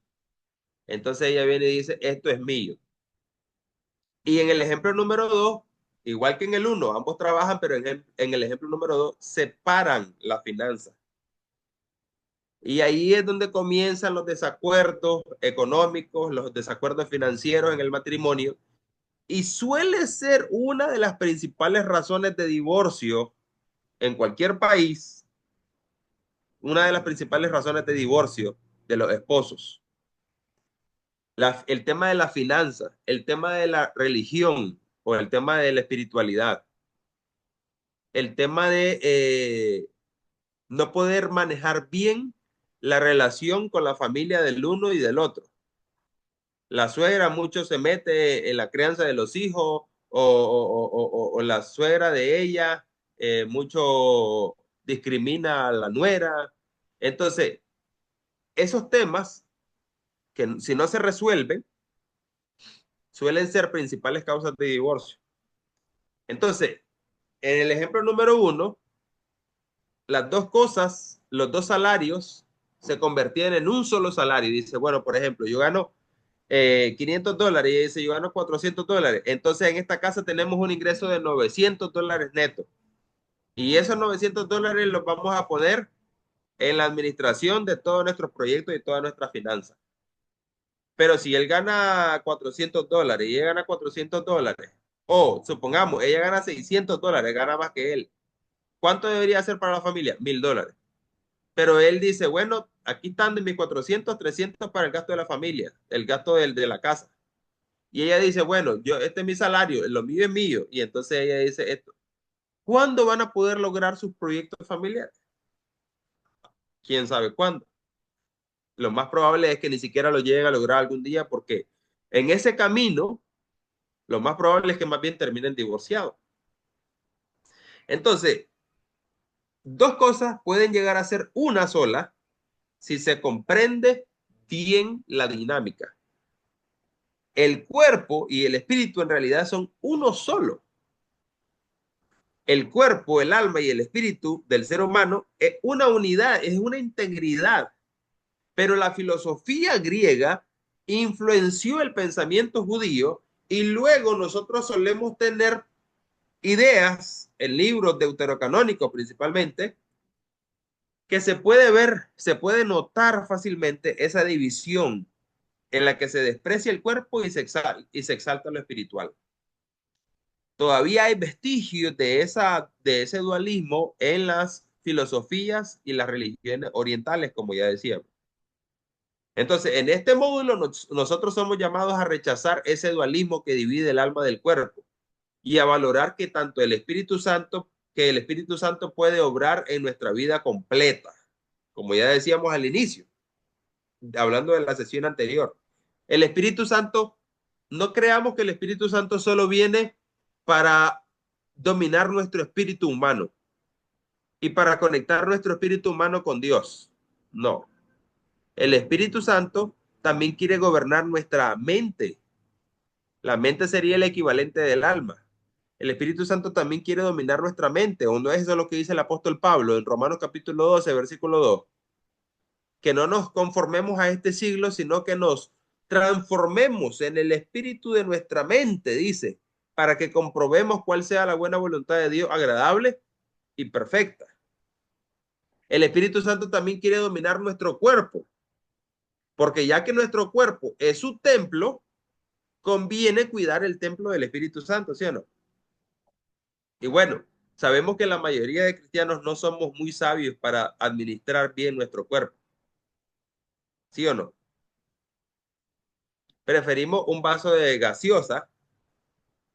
Entonces ella viene y dice, esto es mío. Y en el ejemplo número dos, igual que en el uno, ambos trabajan, pero en el ejemplo número dos, separan la finanza. Y ahí es donde comienzan los desacuerdos económicos, los desacuerdos financieros en el matrimonio. Y suele ser una de las principales razones de divorcio en cualquier país, una de las principales razones de divorcio de los esposos. El tema de la finanza, el tema de la religión o el tema de la espiritualidad, el tema de no poder manejar bien la relación con la familia del uno y del otro. La suegra mucho se mete en la crianza de los hijos o la suegra de ella mucho discrimina a la nuera. Entonces, esos temas que si no se resuelven suelen ser principales causas de divorcio. Entonces, en el ejemplo número uno, las dos cosas, los dos salarios se convertían en un solo salario. Dice, bueno, por ejemplo, yo gano $500 y dice, yo gano $400. Entonces, en esta casa tenemos un ingreso de $900 netos. Y esos $900 los vamos a poner en la administración de todos nuestros proyectos y todas nuestras finanzas. Pero si él gana $400 y ella gana $400, o supongamos, ella gana $600, gana más que él, ¿cuánto debería hacer para la familia? $1,000. Pero él dice, bueno, aquí están de mis 400, 300 para el gasto de la familia, el gasto de la casa. Y ella dice, bueno, este es mi salario, lo mío es mío. Y entonces ella dice esto. ¿Cuándo van a poder lograr sus proyectos familiares? ¿Quién sabe cuándo? Lo más probable es que ni siquiera lo lleguen a lograr algún día porque en ese camino, lo más probable es que más bien terminen divorciados. Entonces, dos cosas pueden llegar a ser una sola si se comprende bien la dinámica. El cuerpo y el espíritu en realidad son uno solo. El cuerpo, el alma y el espíritu del ser humano es una unidad, es una integridad. Pero la filosofía griega influenció el pensamiento judío y luego nosotros solemos tener ideas en libros deuterocanónicos principalmente que se puede ver, se puede notar fácilmente esa división en la que se desprecia el cuerpo y se exalta lo espiritual. Todavía hay vestigios de ese dualismo en las filosofías y las religiones orientales, como ya decíamos. Entonces, en este módulo nosotros somos llamados a rechazar ese dualismo que divide el alma del cuerpo y a valorar que tanto el Espíritu Santo puede obrar en nuestra vida completa, como ya decíamos al inicio, hablando de la sesión anterior. El Espíritu Santo, no creamos que el Espíritu Santo solo viene para dominar nuestro espíritu humano y para conectar nuestro espíritu humano con Dios. No, el Espíritu Santo también quiere gobernar nuestra mente. La mente sería el equivalente del alma. El Espíritu Santo también quiere dominar nuestra mente, o no es eso lo que dice el apóstol Pablo en Romanos capítulo 12, versículo 2, que no nos conformemos a este siglo, sino que nos transformemos en el espíritu de nuestra mente, dice, para que comprobemos cuál sea la buena voluntad de Dios, agradable y perfecta. El Espíritu Santo también quiere dominar nuestro cuerpo, porque ya que nuestro cuerpo es su templo, conviene cuidar el templo del Espíritu Santo, ¿sí o no? Y bueno, sabemos que la mayoría de cristianos no somos muy sabios para administrar bien nuestro cuerpo, ¿sí o no? Preferimos un vaso de gaseosa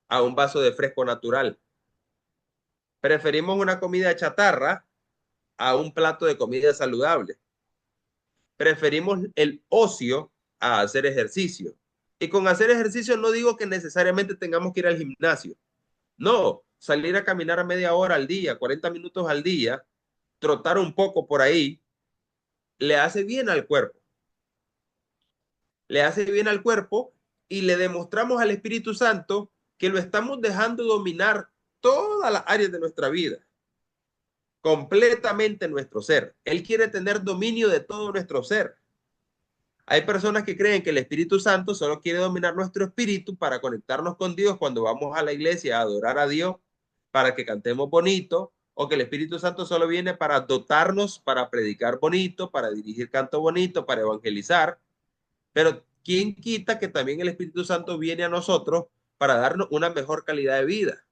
a un vaso de fresco natural. Preferimos una comida chatarra a un plato de comida saludable. Preferimos el ocio a hacer ejercicio. Y con hacer ejercicio no digo que necesariamente tengamos que ir al gimnasio. No, salir a caminar a media hora al día, 40 minutos al día, trotar un poco por ahí, le hace bien al cuerpo. Le hace bien al cuerpo y le demostramos al Espíritu Santo que lo estamos dejando dominar todas las áreas de nuestra vida, completamente nuestro ser. Él quiere tener dominio de todo nuestro ser. Hay personas que creen que el Espíritu Santo solo quiere dominar nuestro espíritu para conectarnos con Dios cuando vamos a la iglesia a adorar a Dios, para que cantemos bonito, o que el Espíritu Santo solo viene para dotarnos, para predicar bonito, para dirigir canto bonito, para evangelizar. Pero ¿quién quita que también el Espíritu Santo viene a nosotros para darnos una mejor calidad de vida,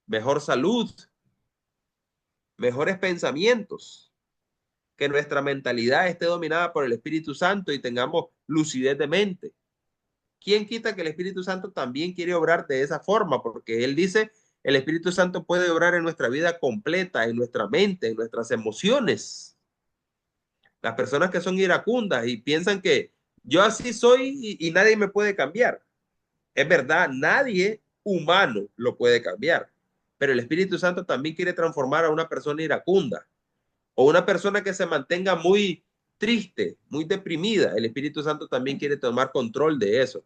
mejor salud, mejores pensamientos? Que nuestra mentalidad esté dominada por el Espíritu Santo y tengamos lucidez de mente. ¿Quién quita que el Espíritu Santo también quiere obrar de esa forma? Porque Él dice, el Espíritu Santo puede obrar en nuestra vida completa, en nuestra mente, en nuestras emociones. Las personas que son iracundas y piensan que yo así soy y nadie me puede cambiar. Es verdad, nadie humano lo puede cambiar, pero el Espíritu Santo también quiere transformar a una persona iracunda o una persona que se mantenga muy triste, muy deprimida. El Espíritu Santo también quiere tomar control de eso.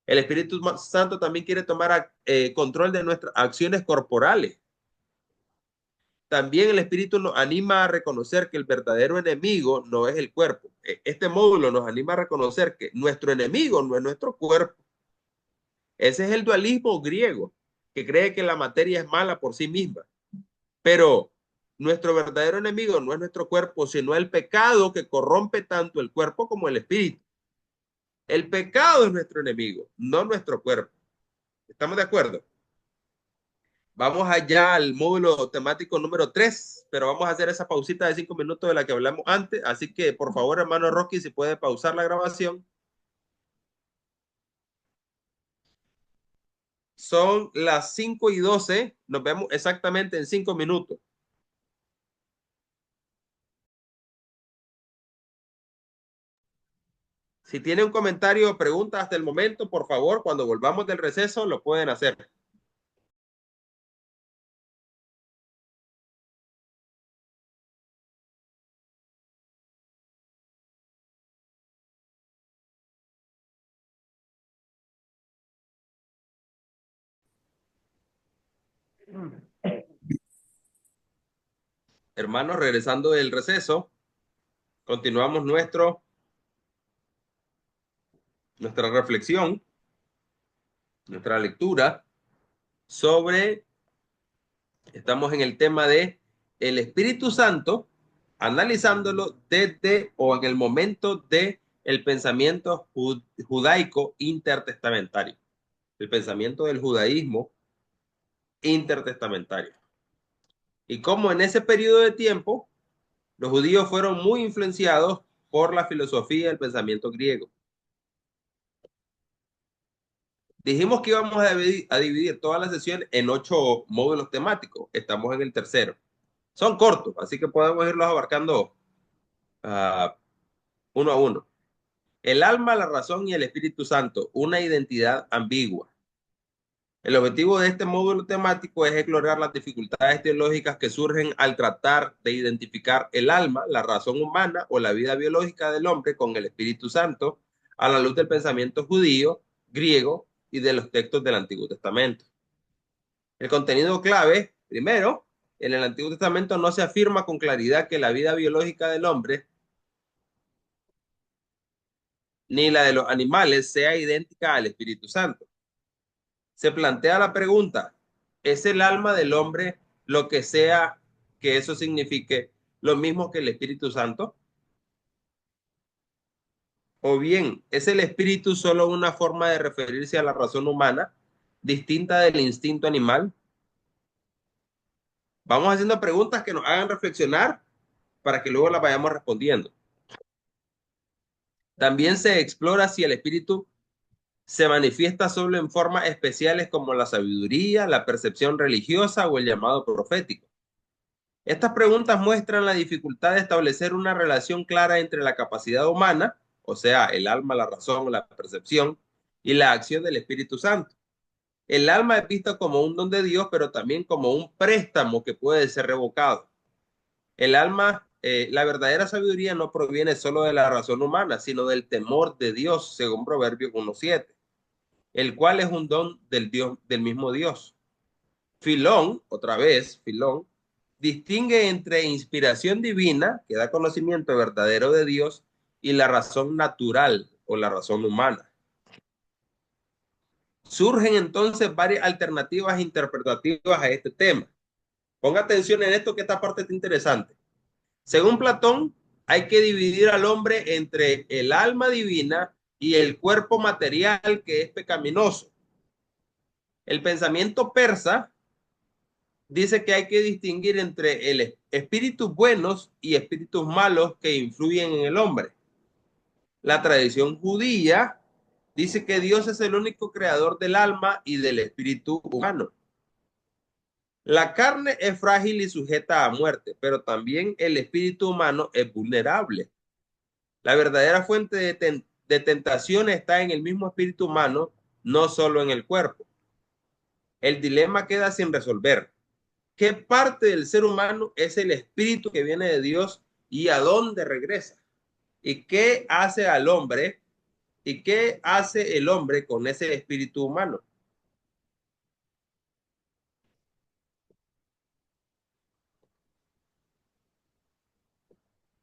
El Espíritu Santo también quiere tomar control de nuestras acciones corporales. También el Espíritu nos anima a reconocer que el verdadero enemigo no es el cuerpo. Este módulo nos anima a reconocer que nuestro enemigo no es nuestro cuerpo. Ese es el dualismo griego, que cree que la materia es mala por sí misma. Pero nuestro verdadero enemigo no es nuestro cuerpo, sino el pecado que corrompe tanto el cuerpo como el espíritu. El pecado es nuestro enemigo, no nuestro cuerpo. ¿Estamos de acuerdo? Vamos allá al módulo temático número 3, pero vamos a hacer esa pausita de 5 minutos de la que hablamos antes. Así que, por favor, hermano Rocky, si puede pausar la grabación. Son las 5:12. Nos vemos exactamente en 5 minutos. Si tiene un comentario o pregunta hasta el momento, por favor, cuando volvamos del receso, lo pueden hacer. Hermanos, regresando del receso, continuamos nuestra reflexión, nuestra lectura sobre, estamos en el tema de el Espíritu Santo, analizándolo desde o en el momento de el pensamiento judaico intertestamentario, el pensamiento del judaísmo intertestamentario. Y cómo en ese periodo de tiempo los judíos fueron muy influenciados por la filosofía y el pensamiento griego. Dijimos que íbamos a dividir toda la sesión en 8 módulos temáticos. Estamos en el tercero. Son cortos, así que podemos irlos abarcando uh, uno a uno. El alma, la razón y el Espíritu Santo, una identidad ambigua. El objetivo de este módulo temático es explorar las dificultades teológicas que surgen al tratar de identificar el alma, la razón humana o la vida biológica del hombre con el Espíritu Santo a la luz del pensamiento judío, griego y de los textos del Antiguo Testamento. El contenido clave, primero, en el Antiguo Testamento no se afirma con claridad que la vida biológica del hombre ni la de los animales sea idéntica al Espíritu Santo. Se plantea la pregunta, ¿es el alma del hombre lo que sea que eso signifique lo mismo que el Espíritu Santo? ¿O bien es el espíritu solo una forma de referirse a la razón humana distinta del instinto animal? Vamos haciendo preguntas que nos hagan reflexionar para que luego las vayamos respondiendo. También se explora si el espíritu se manifiesta solo en formas especiales como la sabiduría, la percepción religiosa o el llamado profético. Estas preguntas muestran la dificultad de establecer una relación clara entre la capacidad humana, o sea, el alma, la razón, la percepción, y la acción del Espíritu Santo. El alma es vista como un don de Dios, pero también como un préstamo que puede ser revocado. El alma, la verdadera sabiduría no proviene solo de la razón humana, sino del temor de Dios, según Proverbios 1:7, el cual es un don del Dios, del mismo Dios. Filón, otra vez, Filón, distingue entre inspiración divina, que da conocimiento verdadero de Dios, y la razón natural o la razón humana. Surgen entonces varias alternativas interpretativas a este tema. Ponga atención en esto, que esta parte es interesante. Según Platón, hay que dividir al hombre entre el alma divina y el cuerpo material que es pecaminoso. El pensamiento persa dice que hay que distinguir entre el espíritus buenos y espíritus malos que influyen en el hombre. La tradición judía dice que Dios es el único creador del alma y del espíritu humano. La carne es frágil y sujeta a muerte, pero también el espíritu humano es vulnerable. La verdadera fuente de tentación está en el mismo espíritu humano, no solo en el cuerpo. El dilema queda sin resolver. ¿Qué parte del ser humano es el espíritu que viene de Dios y a dónde regresa? ¿Y qué hace al hombre? ¿Y qué hace el hombre con ese espíritu humano?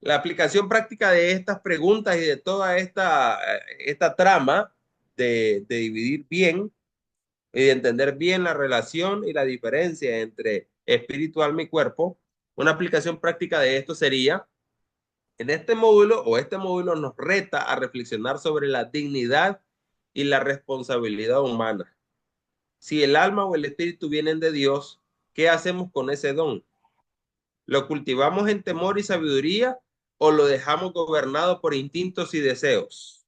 La aplicación práctica de estas preguntas y de toda esta trama de dividir bien y de entender bien la relación y la diferencia entre espíritu, alma y cuerpo, una aplicación práctica de esto sería En este módulo este módulo nos reta a reflexionar sobre la dignidad y la responsabilidad humana. Si el alma o el espíritu vienen de Dios, ¿qué hacemos con ese don? ¿Lo cultivamos en temor y sabiduría o lo dejamos gobernado por instintos y deseos?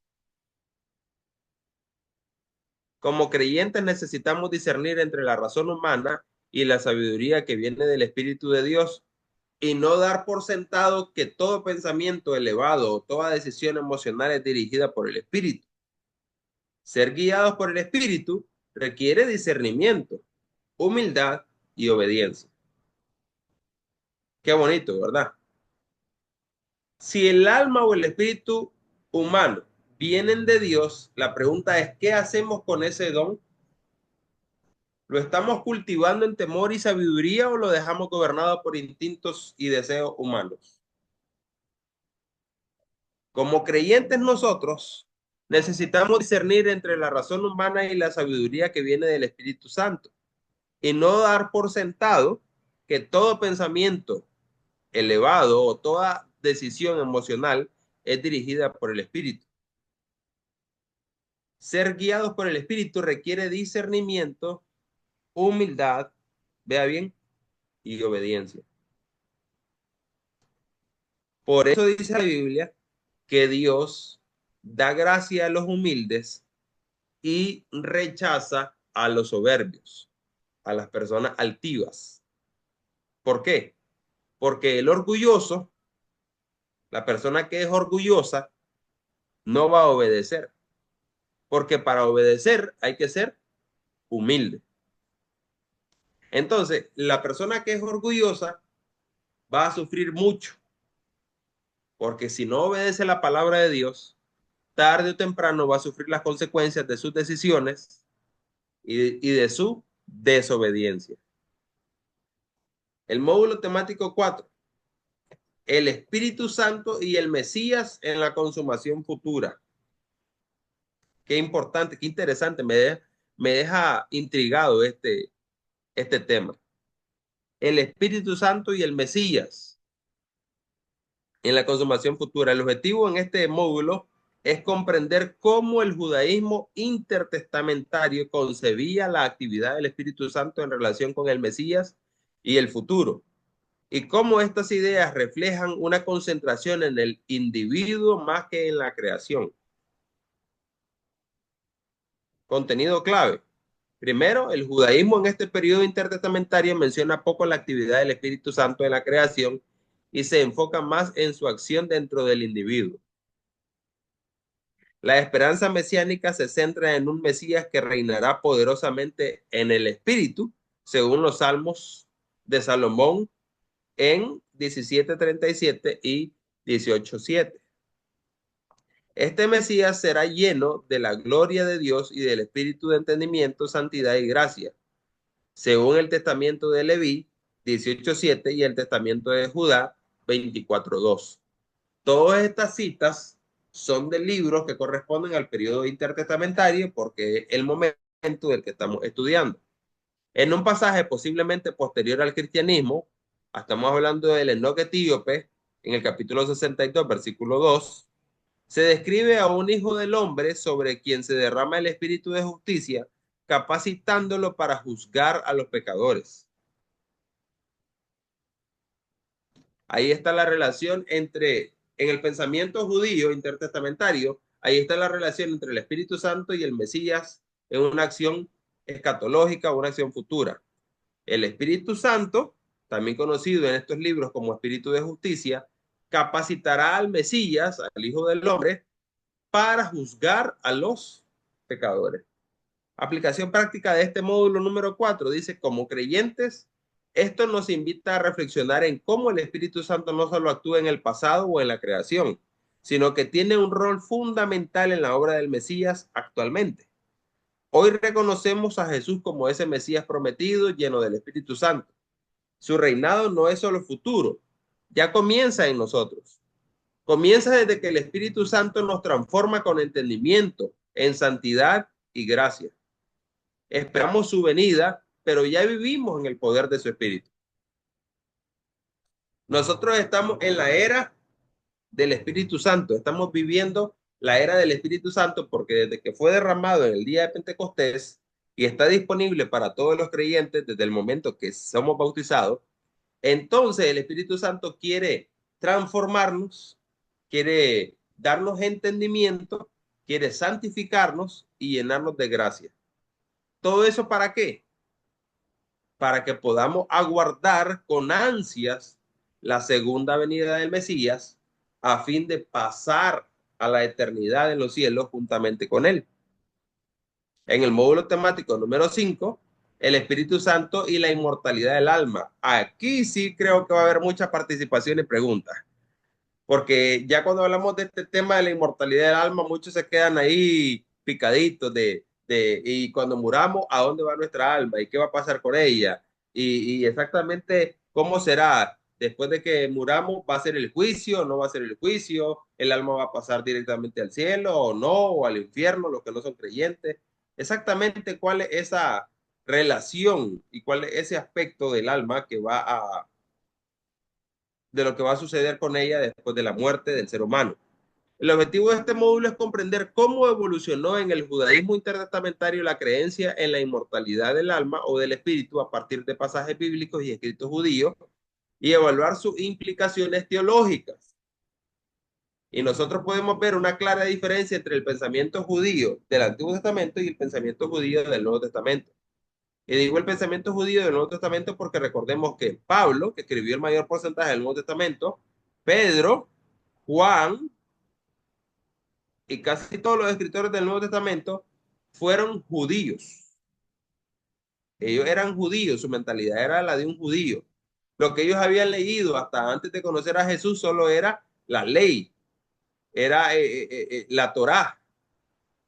Como creyentes necesitamos discernir entre la razón humana y la sabiduría que viene del Espíritu de Dios y no dar por sentado que todo pensamiento elevado o toda decisión emocional es dirigida por el Espíritu. Ser guiados por el Espíritu requiere discernimiento, humildad y obediencia. Qué bonito, ¿verdad? Si el alma o el espíritu humano vienen de Dios, la pregunta es, ¿qué hacemos con ese don? ¿Lo estamos cultivando en temor y sabiduría o lo dejamos gobernado por instintos y deseos humanos? Como creyentes nosotros necesitamos discernir entre la razón humana y la sabiduría que viene del Espíritu Santo y no dar por sentado que todo pensamiento elevado o toda decisión emocional es dirigida por el Espíritu. Ser guiados por el Espíritu requiere discernimiento, humildad, vea bien, y obediencia. Por eso dice la Biblia que Dios da gracia a los humildes y rechaza a los soberbios, a las personas altivas. ¿Por qué? Porque el orgulloso, la persona que es orgullosa, no va a obedecer. Porque para obedecer hay que ser humilde. Entonces, la persona que es orgullosa va a sufrir mucho, porque si no obedece la palabra de Dios, tarde o temprano va a sufrir las consecuencias de sus decisiones y de su desobediencia. El módulo temático 4, el Espíritu Santo y el Mesías en la consumación futura. Qué importante, qué interesante, me deja intrigado este tema. El Espíritu Santo y el Mesías en la consumación futura. El objetivo en este módulo es comprender cómo el judaísmo intertestamentario concebía la actividad del Espíritu Santo en relación con el Mesías y el futuro, y cómo estas ideas reflejan una concentración en el individuo más que en la creación. Contenido clave. Primero, el judaísmo en este periodo intertestamentario menciona poco la actividad del Espíritu Santo en la creación y se enfoca más en su acción dentro del individuo. La esperanza mesiánica se centra en un Mesías que reinará poderosamente en el Espíritu, según los Salmos de Salomón en 17:37 y 18:7. Este Mesías será lleno de la gloria de Dios y del espíritu de entendimiento, santidad y gracia, según el testamento de Leví 18:7 y el testamento de Judá 24:2. Todas estas citas son de libros que corresponden al periodo intertestamentario porque es el momento del que estamos estudiando. En un pasaje posiblemente posterior al cristianismo, estamos hablando del Enoc etíope, en el capítulo 62, versículo 2, se describe a un hijo del hombre sobre quien se derrama el espíritu de justicia, capacitándolo para juzgar a los pecadores. Ahí está la relación en el pensamiento judío intertestamentario, ahí está la relación entre el Espíritu Santo y el Mesías en una acción escatológica o una acción futura. El Espíritu Santo, también conocido en estos libros como Espíritu de Justicia, capacitará al Mesías, al Hijo del Hombre, para juzgar a los pecadores. Aplicación práctica de este módulo número 4 dice, como creyentes, esto nos invita a reflexionar en cómo el Espíritu Santo no solo actúa en el pasado o en la creación, sino que tiene un rol fundamental en la obra del Mesías actualmente. Hoy reconocemos a Jesús como ese Mesías prometido, lleno del Espíritu Santo. Su reinado no es solo futuro, ya comienza en nosotros. Comienza desde que el Espíritu Santo nos transforma con entendimiento, en santidad y gracia. Esperamos su venida, pero ya vivimos en el poder de su Espíritu. Nosotros estamos en la era del Espíritu Santo. Estamos viviendo la era del Espíritu Santo porque desde que fue derramado en el día de Pentecostés y está disponible para todos los creyentes desde el momento que somos bautizados, entonces el Espíritu Santo quiere transformarnos, quiere darnos entendimiento, quiere santificarnos y llenarnos de gracia. ¿Todo eso para qué? Para que podamos aguardar con ansias la segunda venida del Mesías a fin de pasar a la eternidad en los cielos juntamente con él. En el módulo temático número 5, el Espíritu Santo y la inmortalidad del alma. Aquí sí creo que va a haber mucha participación y preguntas, porque ya cuando hablamos de este tema de la inmortalidad del alma, muchos se quedan ahí picaditos y cuando muramos, ¿a dónde va nuestra alma? ¿Y qué va a pasar con ella? Y exactamente cómo será después de que muramos, ¿va a ser el juicio? ¿No va a ser el juicio? ¿El alma va a pasar directamente al cielo o no? ¿O al infierno, los que no son creyentes? Exactamente cuál es esa relación y cuál es ese aspecto del alma que va a de lo que va a suceder con ella después de la muerte del ser humano. El objetivo de este módulo es comprender cómo evolucionó en el judaísmo intertestamentario la creencia en la inmortalidad del alma o del espíritu a partir de pasajes bíblicos y escritos judíos y evaluar sus implicaciones teológicas. Y nosotros podemos ver una clara diferencia entre el pensamiento judío del Antiguo Testamento y el pensamiento judío del Nuevo Testamento. Y digo el pensamiento judío del Nuevo Testamento porque recordemos que Pablo, que escribió el mayor porcentaje del Nuevo Testamento, Pedro, Juan y casi todos los escritores del Nuevo Testamento fueron judíos. Ellos eran judíos, su mentalidad era la de un judío. Lo que ellos habían leído hasta antes de conocer a Jesús solo era la ley, era la Torá,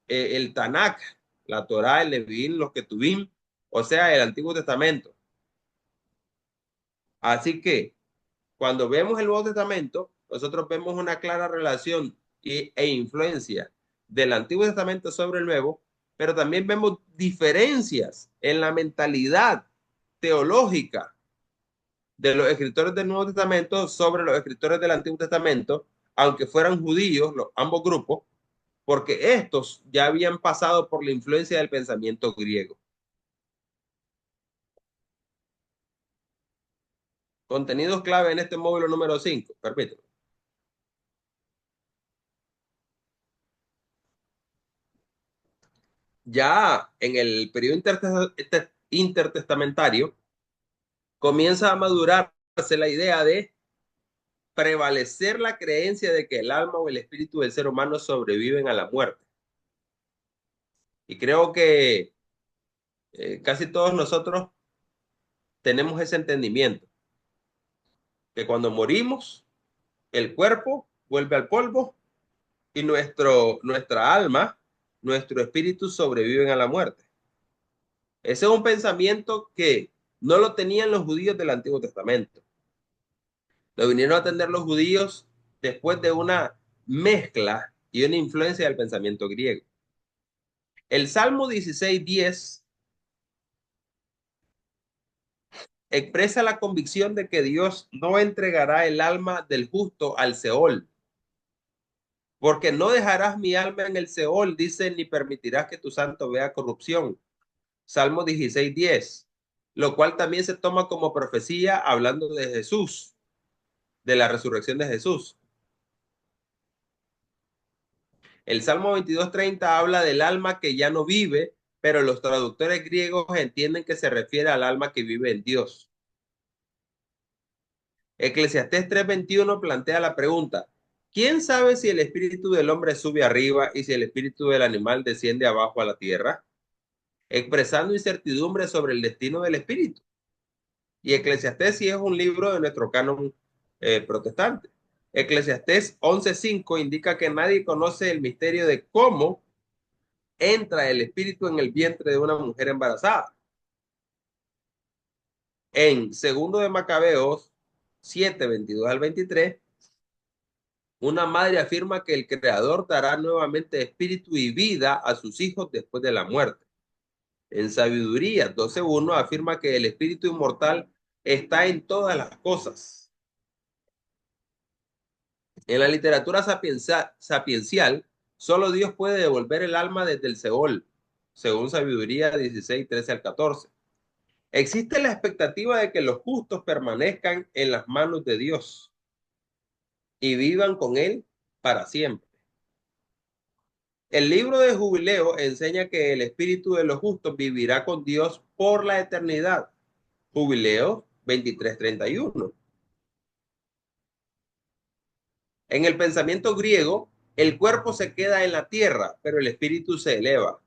el Tanakh, la Torá, el Levín, los Ketubim, o sea, el Antiguo Testamento. Así que cuando vemos el Nuevo Testamento, nosotros vemos una clara relación e influencia del Antiguo Testamento sobre el Nuevo, pero también vemos diferencias en la mentalidad teológica de los escritores del Nuevo Testamento sobre los escritores del Antiguo Testamento, aunque fueran judíos, ambos grupos, porque estos ya habían pasado por la influencia del pensamiento griego. Contenidos clave en este módulo número 5, permíteme. Ya en el periodo intertestamentario comienza a madurarse la idea de prevalecer la creencia de que el alma o el espíritu del ser humano sobreviven a la muerte. Y creo que casi todos nosotros tenemos ese entendimiento, que cuando morimos, el cuerpo vuelve al polvo y nuestra alma, nuestro espíritu sobreviven a la muerte. Ese es un pensamiento que no lo tenían los judíos del Antiguo Testamento. Lo vinieron a atender los judíos después de una mezcla y una influencia del pensamiento griego. El Salmo 16:10 expresa la convicción de que Dios no entregará el alma del justo al Seol, porque no dejarás mi alma en el Seol, dice, ni permitirás que tu santo vea corrupción. Salmo 16:10, lo cual también se toma como profecía hablando de Jesús, de la resurrección de Jesús. El Salmo 22:30 habla del alma que ya no vive, pero los traductores griegos entienden que se refiere al alma que vive en Dios. Eclesiastés 3:21 plantea la pregunta: ¿quién sabe si el espíritu del hombre sube arriba y si el espíritu del animal desciende abajo a la tierra? Expresando incertidumbre sobre el destino del espíritu. Y Eclesiastés sí es un libro de nuestro canon protestante. Eclesiastés 11:5 indica que nadie conoce el misterio de cómo entra el espíritu en el vientre de una mujer embarazada. En segundo de Macabeos 7:22 al 23, una madre afirma que el Creador dará nuevamente espíritu y vida a sus hijos después de la muerte. En Sabiduría 12:1 afirma que el espíritu inmortal está en todas las cosas. En la literatura sapiencial, solo Dios puede devolver el alma desde el Seol, según Sabiduría 16, 13 al 14. Existe la expectativa de que los justos permanezcan en las manos de Dios y vivan con Él para siempre. El libro de Jubileo enseña que el espíritu de los justos vivirá con Dios por la eternidad. Jubileo 23:31. En el pensamiento griego, el cuerpo se queda en la tierra, pero el espíritu se eleva.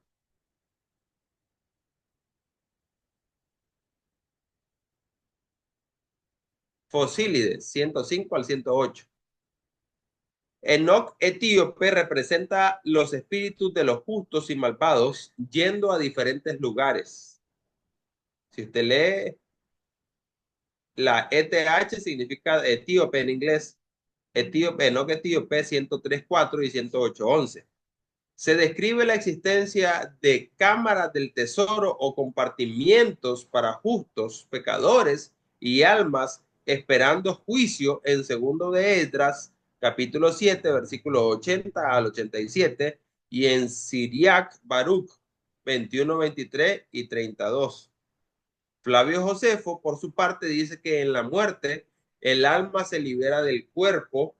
Fosílides 105 al 108. Enoc etíope representa los espíritus de los justos y malvados yendo a diferentes lugares. Si usted lee la ETH, significa etíope en inglés. Etíope, Enoc etíope 103.4 y 108.11. Se describe la existencia de cámaras del tesoro o compartimientos para justos, pecadores y almas esperando juicio en segundo de Esdras, capítulo 7, versículos 80 al 87, y en Siriac Baruch 21, 23 y 32. Flavio Josefo, por su parte, dice que en la muerte el alma se libera del cuerpo,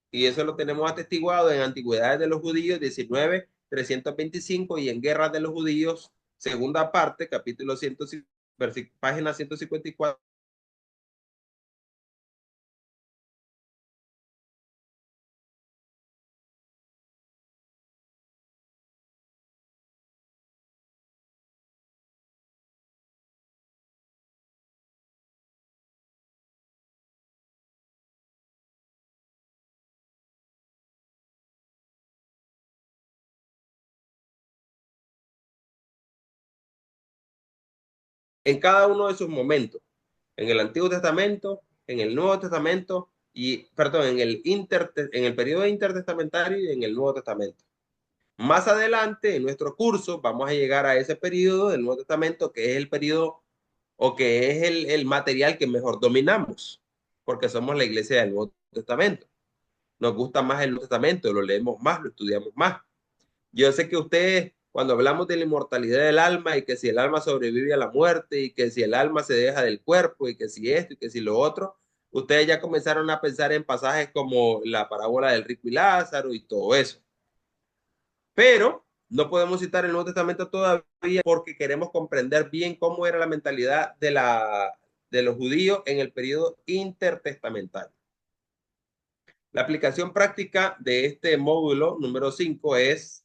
y eso lo tenemos atestiguado en Antigüedades de los Judíos 19, 325 y en Guerras de los Judíos, segunda parte, capítulo 100, página 154. En cada uno de sus momentos, en el Antiguo Testamento, en el Nuevo Testamento y, perdón, en el periodo intertestamentario y en el Nuevo Testamento. Más adelante en nuestro curso vamos a llegar a ese periodo del Nuevo Testamento que es el periodo o que es el material que mejor dominamos, porque somos la iglesia del Nuevo Testamento. Nos gusta más el Nuevo Testamento, lo leemos más, lo estudiamos más. Yo sé que ustedes, cuando hablamos de la inmortalidad del alma y que si el alma sobrevive a la muerte y que si el alma se deja del cuerpo y que si esto y que si lo otro, ustedes ya comenzaron a pensar en pasajes como la parábola del rico y Lázaro y todo eso. Pero no podemos citar el Nuevo Testamento todavía porque queremos comprender bien cómo era la mentalidad de los judíos en el periodo intertestamentario. La aplicación práctica de este módulo número 5 es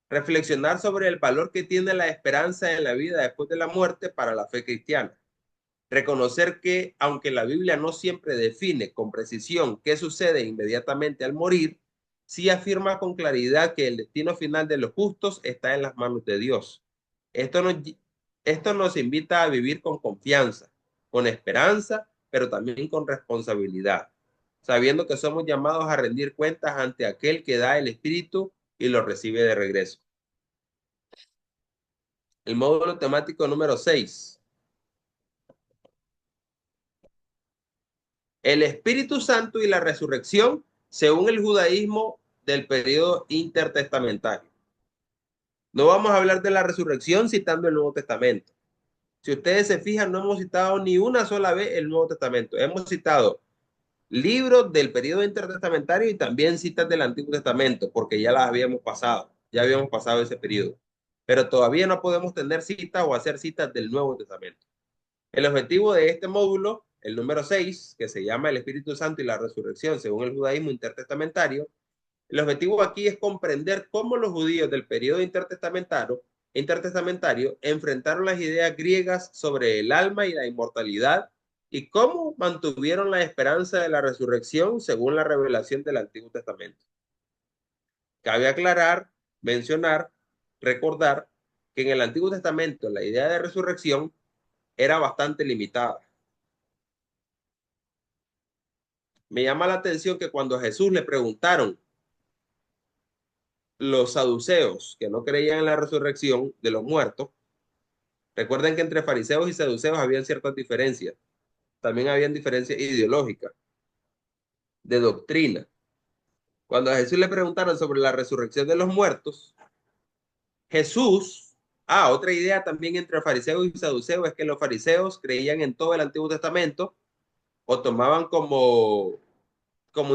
reflexionar sobre el valor que tiene la esperanza en la vida después de la muerte para la fe cristiana. Reconocer que, aunque la Biblia no siempre define con precisión qué sucede inmediatamente al morir, sí afirma con claridad que el destino final de los justos está en las manos de Dios. Esto nos, esto nos invita a vivir con confianza, con esperanza, pero también con responsabilidad, sabiendo que somos llamados a rendir cuentas ante aquel que da el Espíritu y lo recibe de regreso. El módulo temático número 6. El Espíritu Santo y la resurrección según el judaísmo del periodo intertestamentario. No vamos a hablar de la resurrección citando el Nuevo Testamento. Si ustedes se fijan, no hemos citado ni una sola vez el Nuevo Testamento. Hemos citado libros del periodo intertestamentario y también citas del Antiguo Testamento, porque ya las habíamos pasado, ya habíamos pasado ese periodo. Pero todavía no podemos tener citas o hacer citas del Nuevo Testamento. El objetivo de este módulo, el número 6, que se llama el Espíritu Santo y la Resurrección según el judaísmo intertestamentario, el objetivo aquí es comprender cómo los judíos del periodo intertestamentario enfrentaron las ideas griegas sobre el alma y la inmortalidad y cómo mantuvieron la esperanza de la resurrección según la revelación del Antiguo Testamento. Cabe aclarar, mencionar, recordar que en el Antiguo Testamento la idea de resurrección era bastante limitada. Me llama la atención que cuando a Jesús le preguntaron los saduceos que no creían en la resurrección de los muertos, recuerden que entre fariseos y saduceos habían ciertas diferencias. También habían diferencias ideológicas, de doctrina. Cuando a Jesús le preguntaron sobre la resurrección de los muertos, Jesús, otra idea también entre fariseos y saduceos es que los fariseos creían en todo el Antiguo Testamento o tomaban como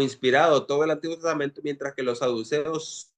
inspirado todo el Antiguo Testamento, mientras que los saduceos